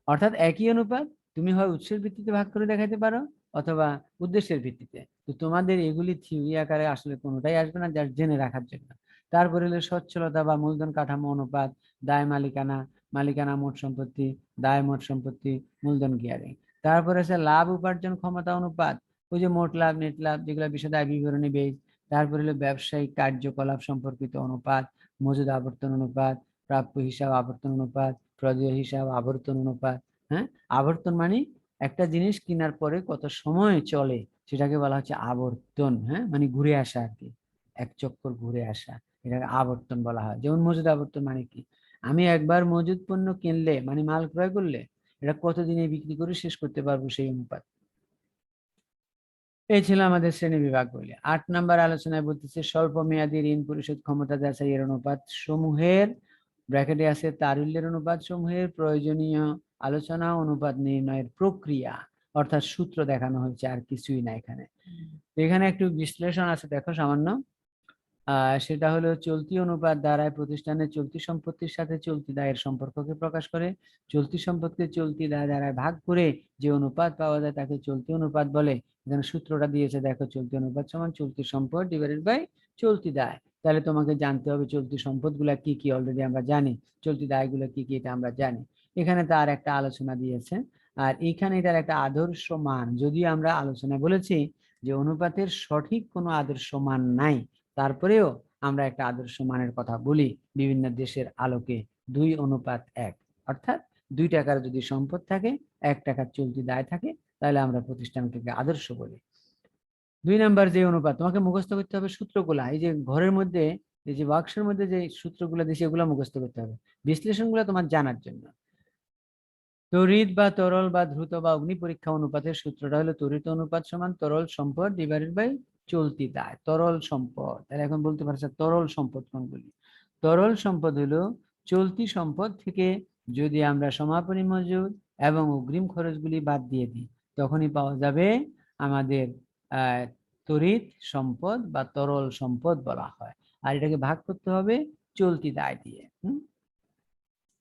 অর্থাৎ একই অনুপাত তুমি হয় উৎসের ভিত্তিতে ভাগ করে দেখাতে পারো অথবা উদ্দেশ্যের ভিত্তিতে। তো তোমাদের এগুলি থিওরি আকারে আসলে কোনোটাই আসবে না, যা জেনে রাখার জন্য। তারপরে হলো সচ্ছলতা বা মূলধন কাঠামো অনুপাত, দায় মালিকানা, মালিকানা মোট সম্পত্তি, দায় মোট সম্পত্তি, মূলধন গিয়ারিং। তারপরে আছে লাভ উপার্জন ক্ষমতা অনুপাত, ওই যে মোট লাভ, নেট লাভ, যেগুলো বিশদ আয় বিবরণী বেজ। তারপরে হলো ব্যবসায়িক কার্যকলাপ সম্পর্কিত অনুপাত, মজুদ আবর্তন অনুপাত, প্রাপ্য হিসাব আবর্তন অনুপাত, প্রদেয় হিসাব আবর্তন অনুপাত। হ্যাঁ, আবর্তন মানে একটা জিনিস কেনার পরে কত সময় চলে সেটাকে বলা হচ্ছে আবর্তন। হ্যাঁ, মানে ঘুরে আসা আর কি, এক চক্কর ঘুরে আসা, এটাকে আবর্তন বলা হয়। যেমন মজুদ আবর্তন মানে কি? আমি একবার মজুদ পণ্য কিনলে মানে মাল ক্রয় করলে এটা কতদিনে বিক্রি করে শেষ করতে পারবো, সেই অনুপাত। এই ছিল আমাদের শ্রেণী বিভাগগুলি। 8 নম্বর আলোচনায় বলতেছে স্বল্প মেয়াদী ঋণ পরিশোধ ক্ষমতা যাচাইয়ের অনুপাত সমূহের, ব্র্যাকেটে আছে তারল্যের অনুপাত সমূহের প্রয়োজনীয় আলোচনা, অনুপাত নির্ণয়ের প্রক্রিয়া, অর্থাৎ সূত্র দেখানো হয়েছে, আর কিছুই না এখানে। এখানে একটু বিশ্লেষণ আছে, দেখো সামান্য। সেটা হলো চলতি অনুপাত দ্বারায় প্রতিষ্ঠানের চলতি সম্পত্তির সাথে চলতি দায়ের সম্পর্ককে প্রকাশ করে। চলতি সম্পত্তিকে চলতি দায় দ্বারা ভাগ করে যে অনুপাত পাওয়া যায় তাকে চলতি অনুপাত বলে। এখানে সূত্রটা দিয়েছে, দেখো, চলতি অনুপাত সমান চলতি সম্পদ ডিভাইডেড বাই চলতি দায়। তাহলে তোমাকে জানতে হবে চলতি সম্পদ গুলা কি কি, অলরেডি আমরা জানি। চলতি দায় গুলো কি কি, এটা আমরা জানি। এখানে তার একটা আলোচনা দিয়েছে। আর এখানে এটার একটা আদর্শ মান, যদিও আমরা আলোচনায় বলেছি যে অনুপাতের সঠিক কোনো আদর্শ মান নাই, তারপরেও আমরা একটা আদর্শ মানের কথা বলি বিভিন্ন দেশের আলোকে। 2:1, অর্থাৎ 2 টাকার যদি সম্পদ থাকে, 1 টাকার চলতি দায় থাকে, তাহলে আমরা প্রতিষ্ঠানকে আদর্শ বলি। 2 নাম্বার যে অনুপাত, তোমাকে মুখস্থ করতে হবে সূত্রগুলা। এই যে ঘরের মধ্যে, এই যে বাক্সের মধ্যে যে সূত্রগুলো দিয়েছে এগুলো মুখস্থ করতে হবে, বিশ্লেষণগুলো তোমার জানার জন্য। তড়িৎ বা তরল বা দ্রুত বা অগ্নি পরীক্ষা অনুপাতের সূত্রটা হলো তড়িৎ অনুপাত সমান তরল সম্পদ ডিভাইডেড বাই চলতি দায়। তরল সম্পদ, তাহলে এখন বলতে পারছে তরল সম্পদ কোনগুলি? তরল সম্পদ হলো চলতি সম্পদ থেকে যদি আমরা সমাপনী মজুদ এবং অগ্রিম খরচগুলি বাদ দিয়ে দিই, তখনই পাওয়া যাবে আমাদের তড়িৎ সম্পদ বা তরল সম্পদ বলা হয়। আর এটাকে ভাগ করতে হবে চলতি দায় দিয়ে।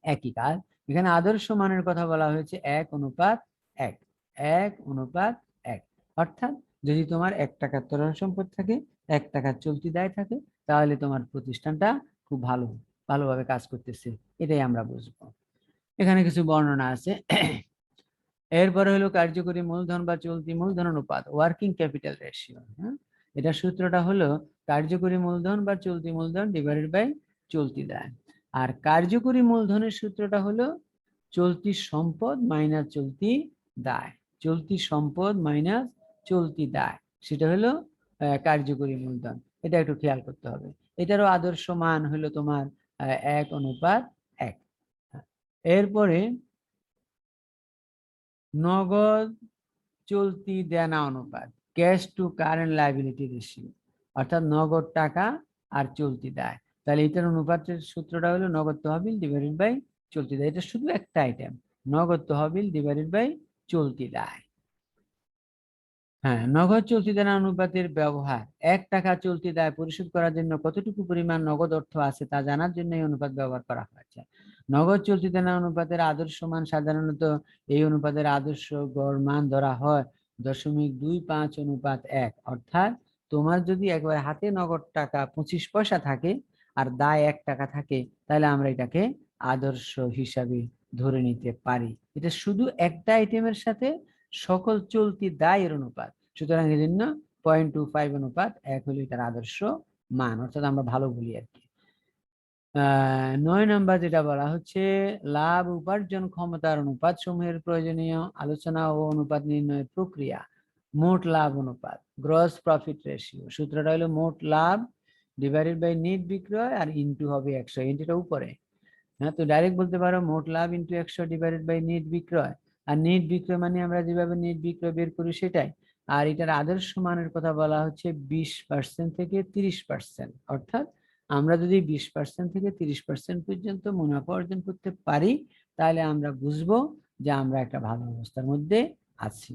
একই কাজ। এখানে আদর্শ মানের কথা বলা হয়েছে 1:1, 1:1। অর্থাৎ যদি তোমার 1 টাকার তরল সম্পদ থাকে, 1 টাকার চলতি দায় থাকে, তাহলে তোমার প্রতিষ্ঠানটা খুব ভালোভাবে কাজ করতেছে, এটাই আমরা বুঝবো। এখানে কিছু বর্ণনা আছে। এরপরে হলো কার্যকরী মূলধন বা চলতি মূলধন অনুপাত, ওয়ার্কিং ক্যাপিটাল রেশিও। হ্যাঁ, এটা সূত্রটা হলো কার্যকরী মূলধন বা চলতি মূলধন ডিভাইডেড বাই চলতি দায়। আর কার্যকরী মূলধনের সূত্রটা হলো চলতি সম্পদ মাইনাস চলতি দায়। চলতি সম্পদ মাইনাস চলতি দায়, সেটা হলো কার্যকরী মূলধন। এটা একটু খেয়াল করতে হবে। এটারও আদর্শ মান হলো তোমার 1:1। এরপরে নগদ চলতি দেনা অনুপাত, cash to current liability ratio, অর্থাৎ নগদ টাকা আর চলতি দায়। তাহলে এটার অনুপাতের সূত্রটা হলো নগদ তহবিল ডিভাইডেড বাই চলতি দায়। এটা শুধু একটা আইটেম, নগদ তহবিল ডিভাইডেড বাই চলতি দায়। হ্যাঁ, নগদ চলতি দেনা অনুপাতের ব্যবহার 1 টাকা চলতি দায় পরিশোধ করার জন্য কতটুকু পরিমাণ নগদ অর্থ আছে তা জানার জন্য এই অনুপাত ব্যবহার করা হয়েছে। নগদ চলতি দেনা অনুপাতের আদর্শ মান, সাধারণত এই অনুপাতের আদর্শ গড় মান ধরা হয় 0.25:1। অর্থাৎ তোমার যদি একবার হাতে নগদ টাকা 25 পয়সা থাকে আর দায় 1 টাকা থাকে, তাহলে আমরা এটাকে আদর্শ হিসাবে ধরে নিতে পারি। এটা শুধু একটা আইটেমের সাথে সকল চলতি দায়ের অনুপাত। সুতরাং এই জন্য 0.25:1 হলো এটার আদর্শ মান, অর্থাৎ আমরা ভালো বলি আর কি। 9 নাম্বার যেটা বলা হচ্ছে, লাভ উপার্জন ক্ষমতার অনুপাত সমূহের প্রয়োজনীয় আলোচনা ও অনুপাত নির্ণয়ের প্রক্রিয়া। মোট লাভ অনুপাত, গ্রস প্রফিট রেশিও। সূত্রটা হলো মোট লাভ ডিভাইডেড বাই নেট বিক্রয় আর ইনটু হবে 100, ইনটুটা উপরে। হ্যাঁ, তো ডাইরেক্ট বলতে পারো মোট লাভ ইনটু 100 ডিভাইডেড বাই নেট বিক্রয়। আর নেট বিক্রয় মানে আমরা যেভাবে নেট বিক্রয় বের করি সেটাই। আর এটার আদর্শ মানের কথা বলা হচ্ছে 20% থেকে 30%। অর্থাৎ আমরা যদি 20% থেকে 30% পর্যন্ত মুনাফা অর্জন করতে পারি, তাহলে আমরা বুঝবো যে আমরা একটা ভালো অবস্থার মধ্যে আছি।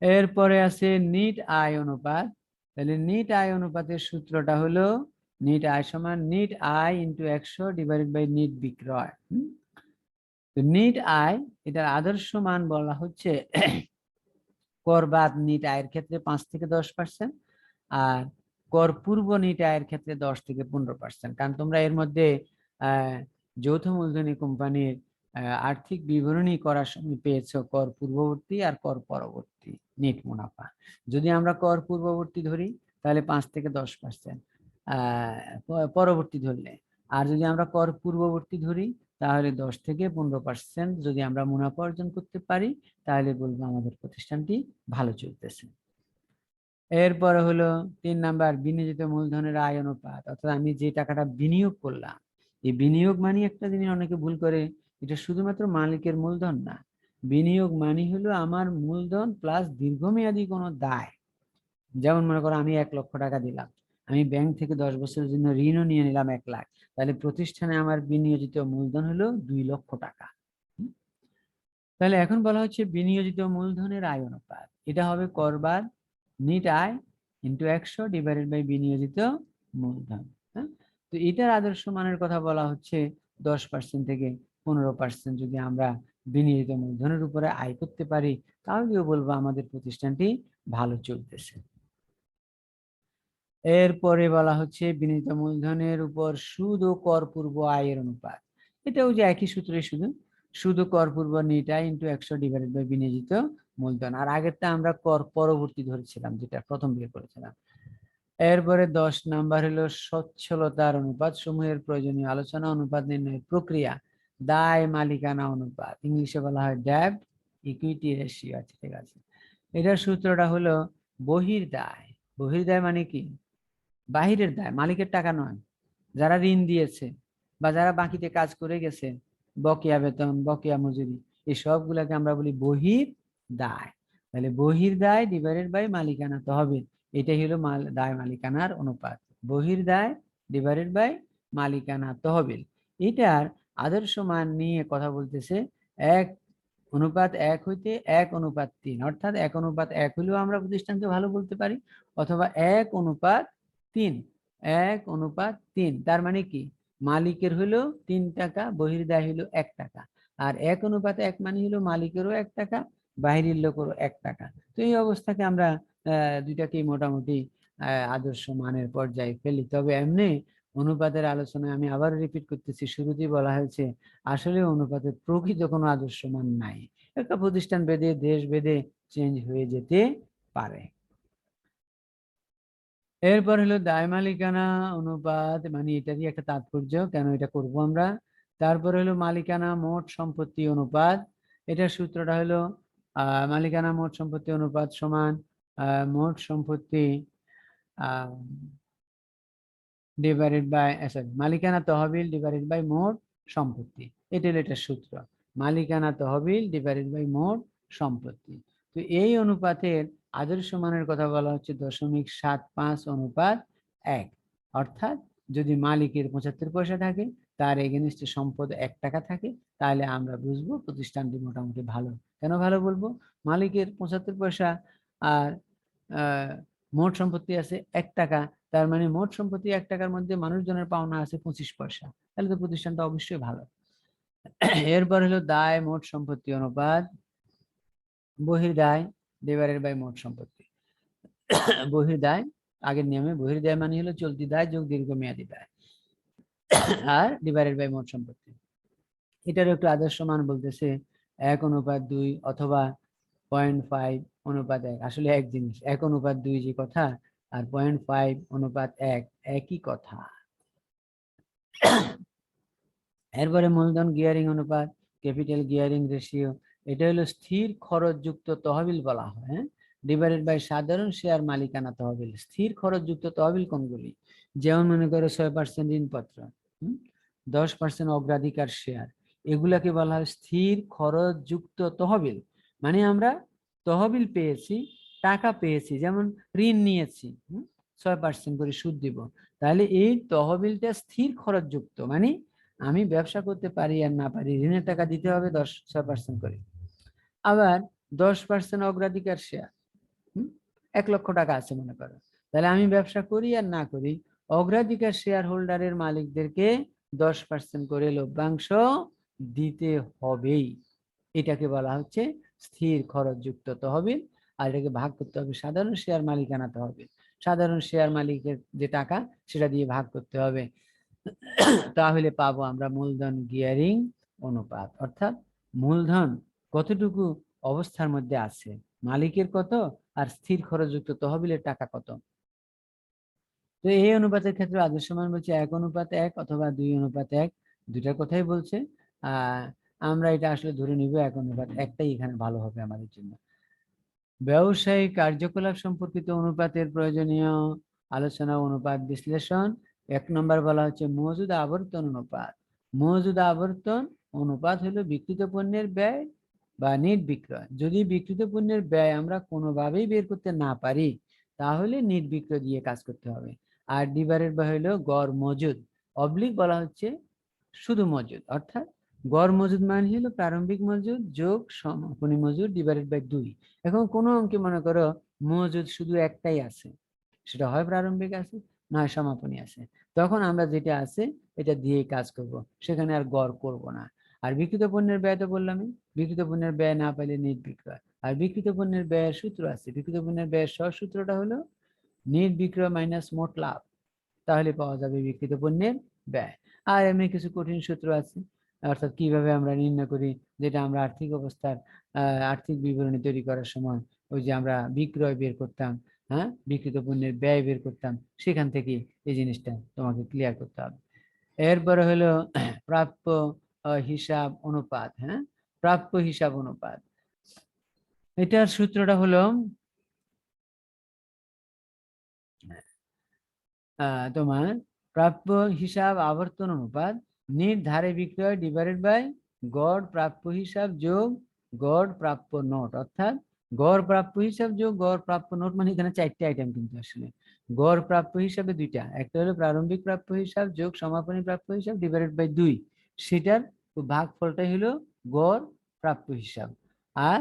এরপরে আছে নিট আয় অনুপাত। তাহলে নিট আয় অনুপাতের সূত্রটা হলো নিট আয় সমান নিট আয় ইন্টু 100 ডিভাইডেড বাই নিট বিক্রয়। তো নিট আয়, এটার আদর্শ মান বলা হচ্ছে কর বাদ নিট আয়ের ক্ষেত্রে 5 থেকে 10%, আর কর পূর্ব নিট আয়ের ক্ষেত্রে 10 থেকে 15%। কারণ তোমরা এর মধ্যে যৌথ মূলধনী কোম্পানির আর্থিক বিবরণী করার সময় পেয়েছো কর পূর্ববর্তী আর কর পরবর্তী নেট মুনাফা। যদি আমরা কর পূর্ববর্তী ধরি তাহলে 5 থেকে 10% পরবর্তী ধরলে, আর যদি আমরা কর পূর্ববর্তী ধরি তাহলে 10 থেকে 15% যদি আমরা মুনাফা অর্জন করতে পারি, তাহলে বলবো আমাদের প্রতিষ্ঠানটি ভালো চলতেছে। এরপরে হলো 3 নাম্বার, বিনিয়োজিত মূলধনের আয় অনুপাত। অর্থাৎ আমি যে টাকাটা বিনিয়োগ করলাম, এই বিনিয়োগ মানে একটা জিনিস অনেকে ভুল করে, এটা শুধুমাত্র মালিকের মূলধন না। বিনিয়োগ মানে হলো আমার মূলধন প্লাস দীর্ঘমেয়াদী কোনো দায়। যেমন মনে করো আমি 1 লক্ষ টাকা দিলাম, আমি ব্যাংক থেকে 10 বছরের জন্য ঋণও নিয়ে নিলাম 1 লাখ, তাহলে প্রতিষ্ঠানে আমার বিনিয়োজিত মূলধন হলো 2 লক্ষ টাকা। তাহলে এখন বলা হচ্ছে বিনিয়োজিত মূলধনের আয় অনুপাত, এটা হবে কর বাদ নিট আয় ইন্টু 100 ডিভাইডেড বাই বিনিয়োজিত মূলধন। হ্যাঁ, তো এটার আদর্শ মানের কথা বলা হচ্ছে 10% থেকে 15% যদি আমরা বিনিয়োজিত মূলধনের উপরে আয় করতে পারি, তাহলেও বলবো আমাদের প্রতিষ্ঠানটি ভালো চলতেছে। এরপরে বলা হচ্ছে বিনিয়োজিত মূলধনের উপর সুদ ও কর পূর্ব আয়ের অনুপাত। এটাও যে একই সূত্রে, শুধু সুদ ও কর পূর্ব নিট আয় ইন্টু 100 ডিভাইডেড বাই বিনিয়োজিত মূলধন। আর আগেরটা আমরা কর পরবর্তী ধরেছিলাম, যেটা প্রথম বের করেছিলাম। এরপরে 10 নাম্বার হলো সচ্ছলতার অনুপাত সমূহের প্রয়োজনীয় আলোচনা অনুপাত নির্ণয়ের প্রক্রিয়া। দায় মালিকানা অনুপাত, ইংলিশে বলা হয় ডেট ইকুইটি রেশিও। আছে, ঠিক আছে। এটার সূত্রটা হলো বহির্দায়। বহির্দায় মানে কি? বাহিরের দায়, মালিকের টাকা নয়। যারা ঋণ দিয়েছে বা যারা বাকিতে কাজ করে গেছে, বকেয়া বেতন, বকেয়া মজুরি, এই সবগুলাকে আমরা বলি বহির দায়। তাহলে বহির দায় ডিভাইডেড বাই মালিকানা তহবিল, এটাই হলো দায় মালিকানার অনুপাত। বহির দায় ডিভাইডেড বাই মালিকানা তহবিল। এটার আদর্শ মান নিয়ে কথা বলতেছে 1:1 হইতে 1:3। অর্থাৎ 1:1 হলেও আমরা প্রতিষ্ঠানকে ভালো বলতে পারি, অথবা 1:3। 1:3 তার মানে কি? মালিকের হলো 3 টাকা, বহির্দায় হলো 1 টাকা। আর 1:1 মানে হলো মালিকেরও 1 টাকা, বাহিরের লোকেরও 1 টাকা। তো এই অবস্থাকে আমরা দুইটাকেই মোটামুটি আদর্শ মানের পর্যায়ে ফেলি। তবে এমনি অনুপাতের আলোচনায় আমি আবার রিপিট করতেছি, শুরুতেই বলা হয়েছে আসলে অনুপাতের প্রকৃত কোনো আদর্শ মান নাই। একটা প্রতিষ্ঠান ভেদে, দেশ ভেদে চেঞ্জ হয়ে যেতে পারে। এরপর হলো দায় মালিকানা অনুপাত, মানে এটারই একটা তাৎপর্য, কেন এটা করব আমরা। তারপর হলো মালিকানা মোট সম্পত্তি অনুপাত। এটার সূত্রটা হলো মালিকানা মোট সম্পত্তি অনুপাত সমান মোট সম্পত্তি ডিভাইডেড বাই, সরি, মালিকানা তহবিল ডিভাইডেড বাই মোট সম্পত্তি। এটা হলো এটার সূত্র, মালিকানা তহবিল ডিভাইডেড বাই মোট সম্পত্তি। তো এই অনুপাতের আদর্শ মানের কথা বলা হচ্ছে 0.75:1। অর্থাৎ যদি মালিকের 75 পয়সা থাকে, তার এগেনস্টে সম্পদ 1 টাকা থাকে, তাহলে আমরা বুঝবো প্রতিষ্ঠানটি মোটামুটি ভালো। কেন ভালো বলবো? মালিকের 75 পয়সা আর মোট সম্পত্তি আছে 1 টাকা, তার মানে মোট সম্পত্তি 1 টাকার মধ্যে মানুষজনের পাওনা আছে 25 পয়সা, তাহলে তো প্রতিষ্ঠানটা অবশ্যই ভালো। এরপর হলো দায় মোট সম্পত্তি অনুপাত, বহির্দায় ডিভাইডেড বাই মোট সম্পত্তি। বহির্দায় আগের নিয়মে, বহির্দায় মানে হলো চলতি দায় যোগ দীর্ঘমেয়াদী দায় আর ডিভাইডেড বাই মোট সম্পত্তি। এটার একটু আদর্শ মান বলতেছে 1:2 অথবা 0.5:1। আসলে এক জিনিস, 1:2 যে কথা আর 0.5:1 একই কথা। এরপরে মূলধন গিয়ারিং অনুপাত, ক্যাপিটাল গিয়ারিং রেশিও, এটা হলো স্থির খরচযুক্ত তহবিল বলা হয়, হ্যাঁ, ডিভাইডেড বাই সাধারণ শেয়ার মালিকানা তহবিল। স্থির খরচযুক্ত তহবিল কোনগুলি? যেমন মনে করো 6% ঋণপত্র, 10% অগ্রাধিকার শেয়ার, এগুলাকে বলা হয় স্থির খরচযুক্ত তহবিল। মানে আমরা তহবিল পেয়েছি, টাকা পেয়েছি, যেমন ঋণ নিয়েছি, 6% করে সুদ দিব, তাহলে এই তহবিলটা স্থির খরচযুক্ত, মানে আমি ব্যবসা করতে পারি আর না পারি, ঋণের টাকা দিতে হবে 6% করে। আবার 10% অগ্রাধিকার শেয়ার, 1 লক্ষ টাকা আছে মনে করো, তাহলে আমি ব্যবসা করি আর না করি, অগ্রাধিকার শেয়ার হোল্ডারের মালিকদেরকে 10% করে লভ্যাংশ দিতে হবেই। এটাকে বলা হচ্ছে স্থির খরচযুক্ত তহবিল। আর এটাকে ভাগ করতে হবে সাধারণ শেয়ার মালিকানা তহবিল। সাধারণ শেয়ার মালিকের যে টাকা সেটা দিয়ে ভাগ করতে হবে। তাহলে পাবো আমরা মূলধন গিয়ারিং অনুপাত, অর্থাৎ মূলধন কতটুকু অবস্থার মধ্যে আছে, মালিকের কত আর স্থির খরচযুক্ত তহবিলের টাকা কত। তো এই অনুপাতের ক্ষেত্রে আদর্শ মান বলছে 1:1 অথবা 2:1, দুইটার কথাই বলছে। আমরা এটা আসলে ধরে নিব 1:1টাই এখানে ভালো হবে আমাদের জন্য। ব্যবসায়িক কার্যকলাপ সম্পর্কিত অনুপাতের প্রয়োজনীয় আলোচনা, অনুপাত বিশ্লেষণ। 1 নম্বর বলা হচ্ছে মজুদ আবর্তন অনুপাত। মজুদ আবর্তন অনুপাত হলো বিক্রিত পণ্যের ব্যয় বা নিট বিক্রয়। যদি বিক্রিত পণ্যের ব্যয় আমরা কোনোভাবেই বের করতে না পারি, তাহলে নিট বিক্রয় দিয়ে কাজ করতে হবে। আর ডিভাইডেড বাই হলো গড় মজুদ, অবলিক বলা হচ্ছে শুধু মজুদ, অর্থাৎ গড় মজুদ মানে হলো প্রারম্ভিক মজুদ যোগ সমাপনী মজুদ ডিভাইডেড বাই 2। এখন কোনো অঙ্কে মনে করো মজুদ শুধু একটাই আছে, সেটা হয় প্রারম্ভিক আছে নয় সমাপনী আছে, তখন আমরা যেটা আছে এটা দিয়ে কাজ করব, সেখানে আর গড় করব না। আর বিক্রিত পণ্যের ব্যয় তো বললামই, বিক্রিত পণ্যের ব্যয় না পাইলে নিট বিক্রয়। আর বিক্রিত পণ্যের ব্যয়ের সূত্র আছে, বিক্রিত পণ্যের ব্যয়ের সহজ সূত্রটা হলো নিট বিক্রয় মাইনাস মোট লাভ, তাহলে পাওয়া যাবে বিক্রিত পণ্যের ব্যয়। আর এমনি কিছু কঠিন সূত্র আছে, অর্থাৎ কিভাবে আমরা নির্ণয় করি, যেটা আমরা আর্থিক অবস্থার আর্থিক বিবরণী তৈরি করার সময় ওই যে আমরা বিক্রয় বের করতাম, হ্যাঁ, বিক্রিত পণ্যের ব্যয় বের করতাম, সেখান থেকে এই জিনিসটা তোমাকে ক্লিয়ার করতে হবে। এরপরে হলো প্রাপ্য হিসাব অনুপাত, হ্যাঁ, প্রাপ্য হিসাব অনুপাত, এটার সূত্রটা হলো তোমার প্রাপ্য হিসাব আবর্তন অনুপাত নিট ধারে বিক্রয় ডিভাইডেড বাই গড় প্রাপ্য হিসাব যোগ গড় প্রাপ্য নোট, অর্থাৎ গড় প্রাপ্য হিসাব যোগ গড় প্রাপ্য নোট, মানে এখানে 4টে আইটেম কিন্তু আসলে। গড় প্রাপ্য হিসাবে 2টা, একটা হলো প্রারম্ভিক প্রাপ্য হিসাব যোগ সমাপনী প্রাপ্য হিসাব ডিভাইডেড বাই 2, সেটার ভাগফলটাই হলো গড় প্রাপ্য হিসাব। আর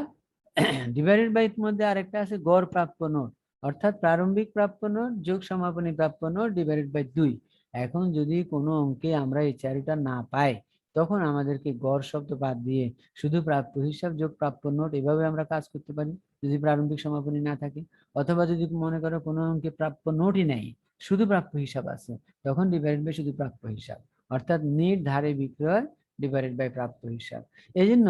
ডিভাইডেড বাই মধ্যে আরেকটা আছে গড় প্রাপ্য নোট, অর্থাৎ প্রারম্ভিক প্রাপ্য নোট যোগ সমাপনী প্রাপ্য নোট ডিভাইডেড বাই 2। এখন যদি কোনো অঙ্কে আমরা এই 4টা না পাই, তখন আমাদেরকে গড় শব্দ বাদ দিয়ে শুধু প্রাপ্য হিসাব যোগ প্রাপ্য নোট এভাবে আমরা কাজ করতে পারি, যদি প্রারম্ভিক সমাপনী না থাকে। অথবা যদি মনে করো কোনো অঙ্কে প্রাপ্য নোটই নেই, শুধু প্রাপ্য হিসাব আছে, তখন ডিভাইডেড বাই শুধু প্রাপ্য হিসাব, অর্থাৎ নিট ধারে বিক্রয় ডিভাইডেড বাই প্রাপ্য হিসাব। এই জন্য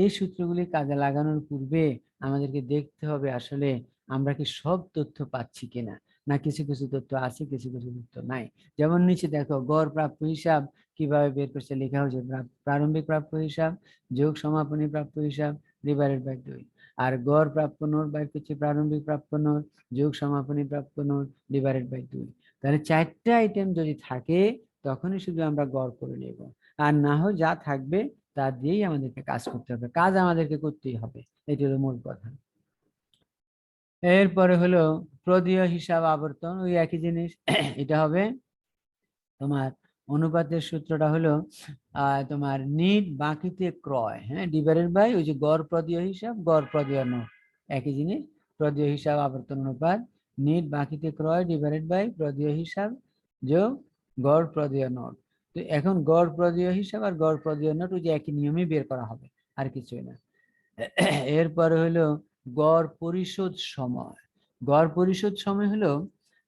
এই সূত্রগুলি কাজে লাগানোর পূর্বে আমাদেরকে দেখতে হবে আসলে আমরা কি সব তথ্য পাচ্ছি কিনা, না কিছু কিছু তথ্য আছে কিছু কিছু তথ্য নাই। যেমন নিচে দেখো গড় প্রাপ্য হিসাব কিভাবে বের করছে, লেখা হয়েছে প্রারম্ভিক প্রাপ্য হিসাব যোগ সমাপনী প্রাপ্য হিসাব ডিভাইডেড বাই 2। আর গড় প্রাপ্য নোট বাই করছে প্রারম্ভিক প্রাপ্য নোট যোগ সমাপনী প্রাপ্য নোট ডিভাইডেড বাই 2। তাহলে 4টে আইটেম যদি থাকে তখনই শুধু আমরা গড় করে নেব, আর না হয় যা থাকবে তা দিয়েই আমাদেরকে কাজ করতে হবে, কাজ আমাদেরকে করতেই হবে, এটি হলো মূল কথা। এরপরে হলো প্রদেয় হিসাব আবর্তন, ওই একই জিনিস। এটা হবে তোমার অনুপাতের সূত্রটা হলো তোমার নিট বাকিতে ক্রয়, হ্যাঁ, ডিভাইডেড বাই ওই যে গড় প্রদেয় হিসাব গড় প্রদেয় নোট, একই জিনিস। প্রদেয় হিসাব আবর্তন অনুপাত নিট বাকিতে ক্রয় ডিভাইডেড বাই প্রদেয় হিসাব যোগ গড় প্রদেয় নোট। তো এখন গড় প্রদেয় হিসাব আর গড় প্রদেয় নোট ওই যে একই নিয়মে বের করা হবে, আর কিছুই না। এরপরে হলো গড় পরিশোধ সময়। গড় পরিশোধ সময় হলো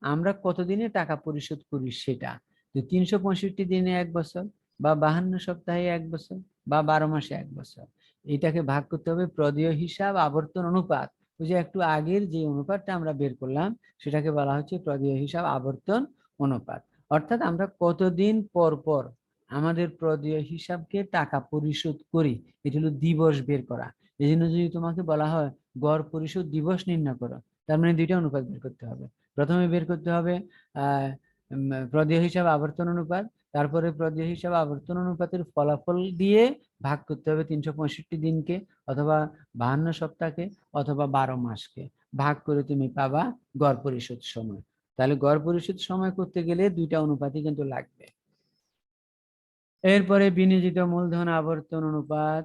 আমরা কতদিনে টাকা পরিশোধ করি সেটা, তো 365 দিনে 1 বছর, বা 52 সপ্তাহে 1 বছর, বা 12 মাসে 1 বছর। এটাকে ভাগ করতে হবে প্রদেয় হিসাব আবর্তন অনুপাত, ওই যে একটু আগের যে অনুপাতটা আমরা বের করলাম সেটাকে বলা হচ্ছে প্রদেয় হিসাব আবর্তন অনুপাত, অর্থাৎ আমরা কতদিন পর পর আমাদের প্রদেয় হিসাবকে টাকা পরিশোধ করি, এটা হলো দিবস বের করা। এই জন্য যদি তোমাকে বলা হয় গড় পরিশোধ দিবস নির্ণয় করো, তার মানে দুইটা অনুপাত বের করতে হবে। প্রথমে বের করতে হবে প্রদেয় হিসাব আবর্তন অনুপাত, তারপরে প্রদেয় হিসাব আবর্তন অনুপাতের ফলাফল দিয়ে ভাগ করতে হবে 365 দিনকে, অথবা 52 সপ্তাহকে, অথবা 12 মাসকে। ভাগ করে তুমি পাবা গড় পরিশোধ সময়। তাহলে গড় পরিশোধ সময় করতে গেলে দুইটা অনুপাতই কিন্তু লাগবে। এরপরে বিনিয়োজিত মূলধন আবর্তন অনুপাত,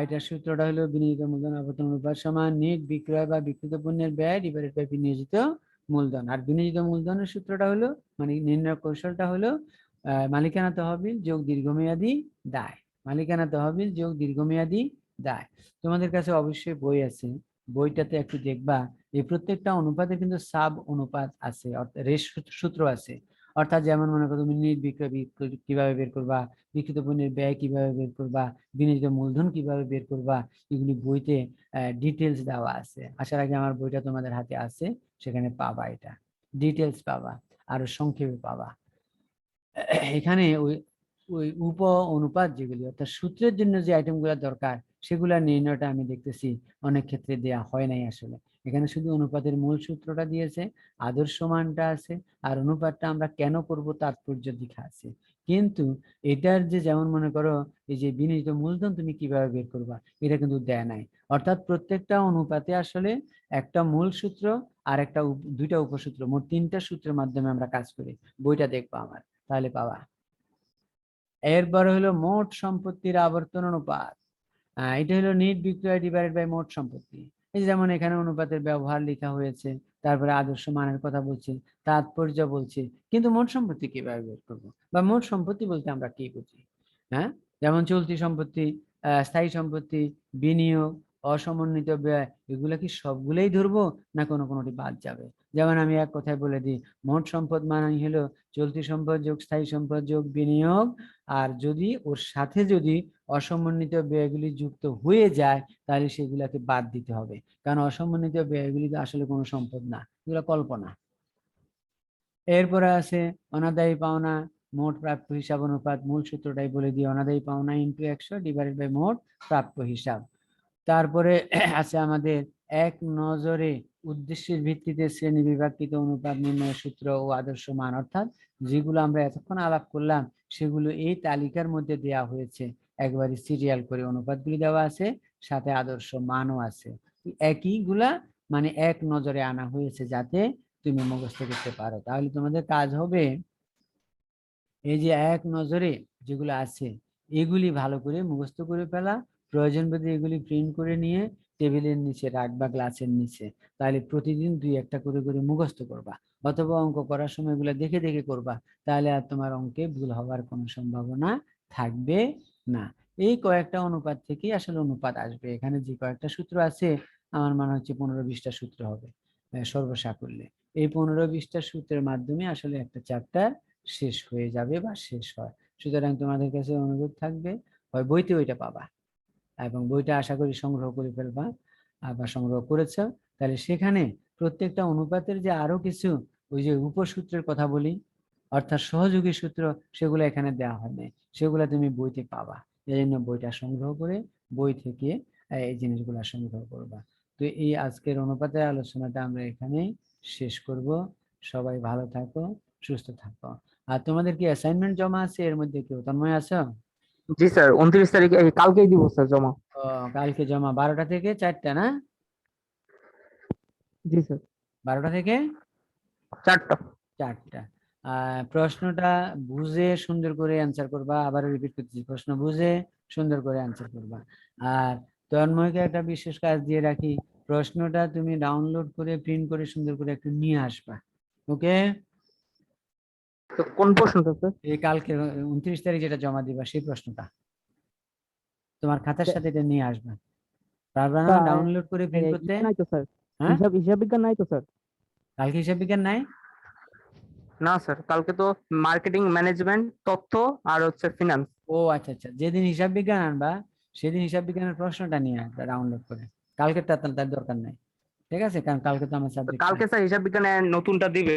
এটার সূত্রটা হলো বিনিয়োজিত মূলধন আবর্তন অনুপাত সমান নেট বিক্রয় বা বিক্রিত পণ্যের ব্যয় ডিভাইডেড বাই বিনিয়োজিত মূলধন। আর বিনিয়োজিত মূলধনের সূত্রটা হলো, মানে নির্ণয় কৌশলটা হলো মালিকানা তহবিল যোগ দীর্ঘমেয়াদী দায়। মালিকানা তহবিল যোগ দীর্ঘমেয়াদী দায়। তোমাদের কাছে অবশ্যই বই আছে, বইটাতে একটু দেখবা এই প্রত্যেকটা অনুপাতে কিন্তু সাব অনুপাত আছে, অর্থাৎ রেশ সূত্র আছে। অর্থাৎ যেমন মনে করো তুমি নেট বিক্রয় কিভাবে বের করবা, বিক্রিত পণ্যের ব্যয় কিভাবে বের করবা, বিনিয়োজিত মূলধন কিভাবে বের করবা, এগুলি বইতে ডিটেলস দেওয়া আছে। আসার আগে আমার বইটা তোমাদের হাতে আছে, সেখানে পাবা, এটা ডিটেলস পাবা, আরো সংক্ষেপে পাবা। এখানে ওই ওই উপ অনুপাত যেগুলি অর্থাৎ সূত্রের জন্য যে আইটেমগুলো দরকার, সেগুলা নির্ণয়টা আমি দেখতেছি অনেক ক্ষেত্রে দেয়া হয় নাই আসলে। এখানে শুধু অনুপাতের মূল সূত্রটা দিয়েছে, আদর্শ মানটা আছে, আর অনুপাতটা আমরা কেন করব তাৎপর্য দিকে আছে। কিন্তু এটার যে যেমন মনে করো এই যে বিনিয়োজিত মূলধন তুমি কিভাবে বের করবা, এটা কিন্তু দেয়া নাই। অর্থাৎ প্রত্যেকটা অনুপাতে আসলে একটা মূল সূত্র আর একটা দুইটা উপসূত্র, মোট 3টা সূত্রের মাধ্যমে আমরা কাজ করি। বইটা দেখবা আমার, তাহলে পাবা। এরপরে হলো মোট সম্পত্তির আবর্তন অনুপাত। এটা হলো নেট বিক্রয় ডিভাইডেড বাই মোট সম্পত্তি। এই যেমন এখানে অনুপাতের ব্যবহার লেখা হয়েছে, তারপরে আদর্শ মানের কথা বলছি, তাৎপর্য বলছি, কিন্তু মোট সম্পত্তি কিভাবে বের করবো, বা মোট সম্পত্তি বলতে আমরা কি বুঝি? হ্যাঁ, যেমন চলতি সম্পত্তি, স্থায়ী সম্পত্তি, বিনিয়োগ, অসমন্বিত ব্যয়, এগুলো কি সবগুলোই ধরবো, না কোনো কোনোটি বাদ যাবে? যেমন আমি এক কথায় বলে দিই, মোট সম্পদ মানে হলো চলতি সম্পদ যোগ স্থায়ী সম্পদ যোগ বিনিয়োগ, আর যদি ওর সাথে যদি অসমন্বিত ব্যয়গুলি যুক্ত হয়ে যায়, তাহলে সেগুলাকে বাদ দিতে হবে, কারণ অসমন্বিত ব্যয়গুলি আসলে কোনো সম্পদ না, এগুলো কল্পনা। এরপরে আছে অনাদায়ী পাওনা মোট প্রাপ্য হিসাব অনুপাত। মূল সূত্রটাই বলে দিই, অনাদায়ী পাওনা ইন্টু 100 ডিভাইডেড বাই মোট প্রাপ্য হিসাব। তারপরে আছে আমাদের এক নজরে উদ্দেশ্যের ভিত্তিতে শ্রেণী বিভাগকৃত অনুপাত নির্ণয়ের সূত্র ও আদর্শ মান, অর্থাৎ যেগুলো আমরা এতক্ষণ আলাপ করলাম সেগুলো এই তালিকার মধ্যে দেওয়া হয়েছে, একবারে সিরিয়াল করে অনুপাতগুলি দেওয়া আছে, সাথে আদর্শ মানও আছে। একইগুলা মানে এক নজরে আনা হয়েছে যাতে তুমি মুখস্থ করতে পারো। তাহলে তোমাদের কাজ হবে এই যে এক নজরে যেগুলো আছে এগুলি ভালো করে মুখস্থ করে ফেলা, প্রয়োজন বোধে এগুলি প্রিন্ট করে নিয়ে টেবিলের নিচে রাখবা, গ্লাসের নিচে। তাহলে প্রতিদিন 2-1টা করে করে মুখস্থ করবা, অথবা অঙ্ক করার সময় এগুলো দেখে দেখে করবা, তাহলে আর তোমার অঙ্কে ভুল হওয়ার কোনো সম্ভাবনা থাকবে না। এই কয়েকটা অনুপাত থেকে আসলে অনুপাত আসবে। এখানে যে কয়েকটা সূত্র আছে আমার মনে হচ্ছে 15-20টা সূত্র হবে সর্বসাকুল্যে। এই 15-20টা সূত্রের মাধ্যমে আসলে একটা চ্যাপ্টার শেষ হয়ে যাবে বা শেষ হয়। সুতরাং তোমাদের কাছে অনুরোধ থাকবে, হয় বইতে ওইটা পাবা, এবং বইটা আশা করি সংগ্রহ করে ফেলবা বা সংগ্রহ করেছ। তাহলে সেখানে প্রত্যেকটা অনুপাতের যে আরো কিছু ওই যে উপসূত্রের কথা বলি, অর্থাৎ সহযোগী সূত্র, সেগুলো এখানে দেওয়া হয় নাই, সেগুলো তুমি বইতে পাবা। এই জন্য বইটা সংগ্রহ করে বই থেকে এই জিনিসগুলো সংগ্রহ করবা। তো এই আজকের অনুপাতের আলোচনাটা আমরা এখানেই শেষ করব। সবাই ভালো থাকো, সুস্থ থাকো। আর তোমাদের কি অ্যাসাইনমেন্ট জমা আছে এর মধ্যে? কেউ তন্ময় আছো? জি স্যার, 29 তারিখে কালকেই দিব স্যার জমা। ও, কালকে জমা 12টা থেকে 4টা না? জি স্যার। 12টা থেকে 4টা। 4টা। প্রশ্নটা বুঝে সুন্দর করে অ্যান্সার করবা। আবার রিপিট করতেছি, প্রশ্ন বুঝে সুন্দর করে অ্যান্সার করবা। আর তন্ময়কে একটা বিশেষ কাজ দিয়ে রাখি, প্রশ্নটা তুমি ডাউনলোড করে প্রিন্ট করে সুন্দর করে একটু নিয়ে আসবা। ওকে? তো কোন প্রশ্নটা স্যার? এই কালকে 29 তারিখ যেটা জমা দিবা সেই প্রশ্নটা তোমার খাতার সাথে এটা নিয়ে আসবা। পারবা না ডাউনলোড করে প্রিন্ট করতে? নাই তো স্যার, হ্যাঁ, হিসাব বিজ্ঞান নাই তো স্যার। কালকে হিসাব বিজ্ঞান নাই? না স্যার, কালকে তো মার্কেটিং ম্যানেজমেন্ট, তথ্য আর হচ্ছে ফিনান্স। ও আচ্ছা আচ্ছা, যেদিন হিসাব বিজ্ঞান আনবা সেদিন হিসাব বিজ্ঞানের প্রশ্নটা নিয়ে আসবা ডাউনলোড করে। কালকেরটা তার দরকার নাই, ঠিক আছে? কারণ কালকে তো আমার সাবজেক্ট নাই। কালকে স্যার হিসাব বিজ্ঞানের নতুনটা দিবে।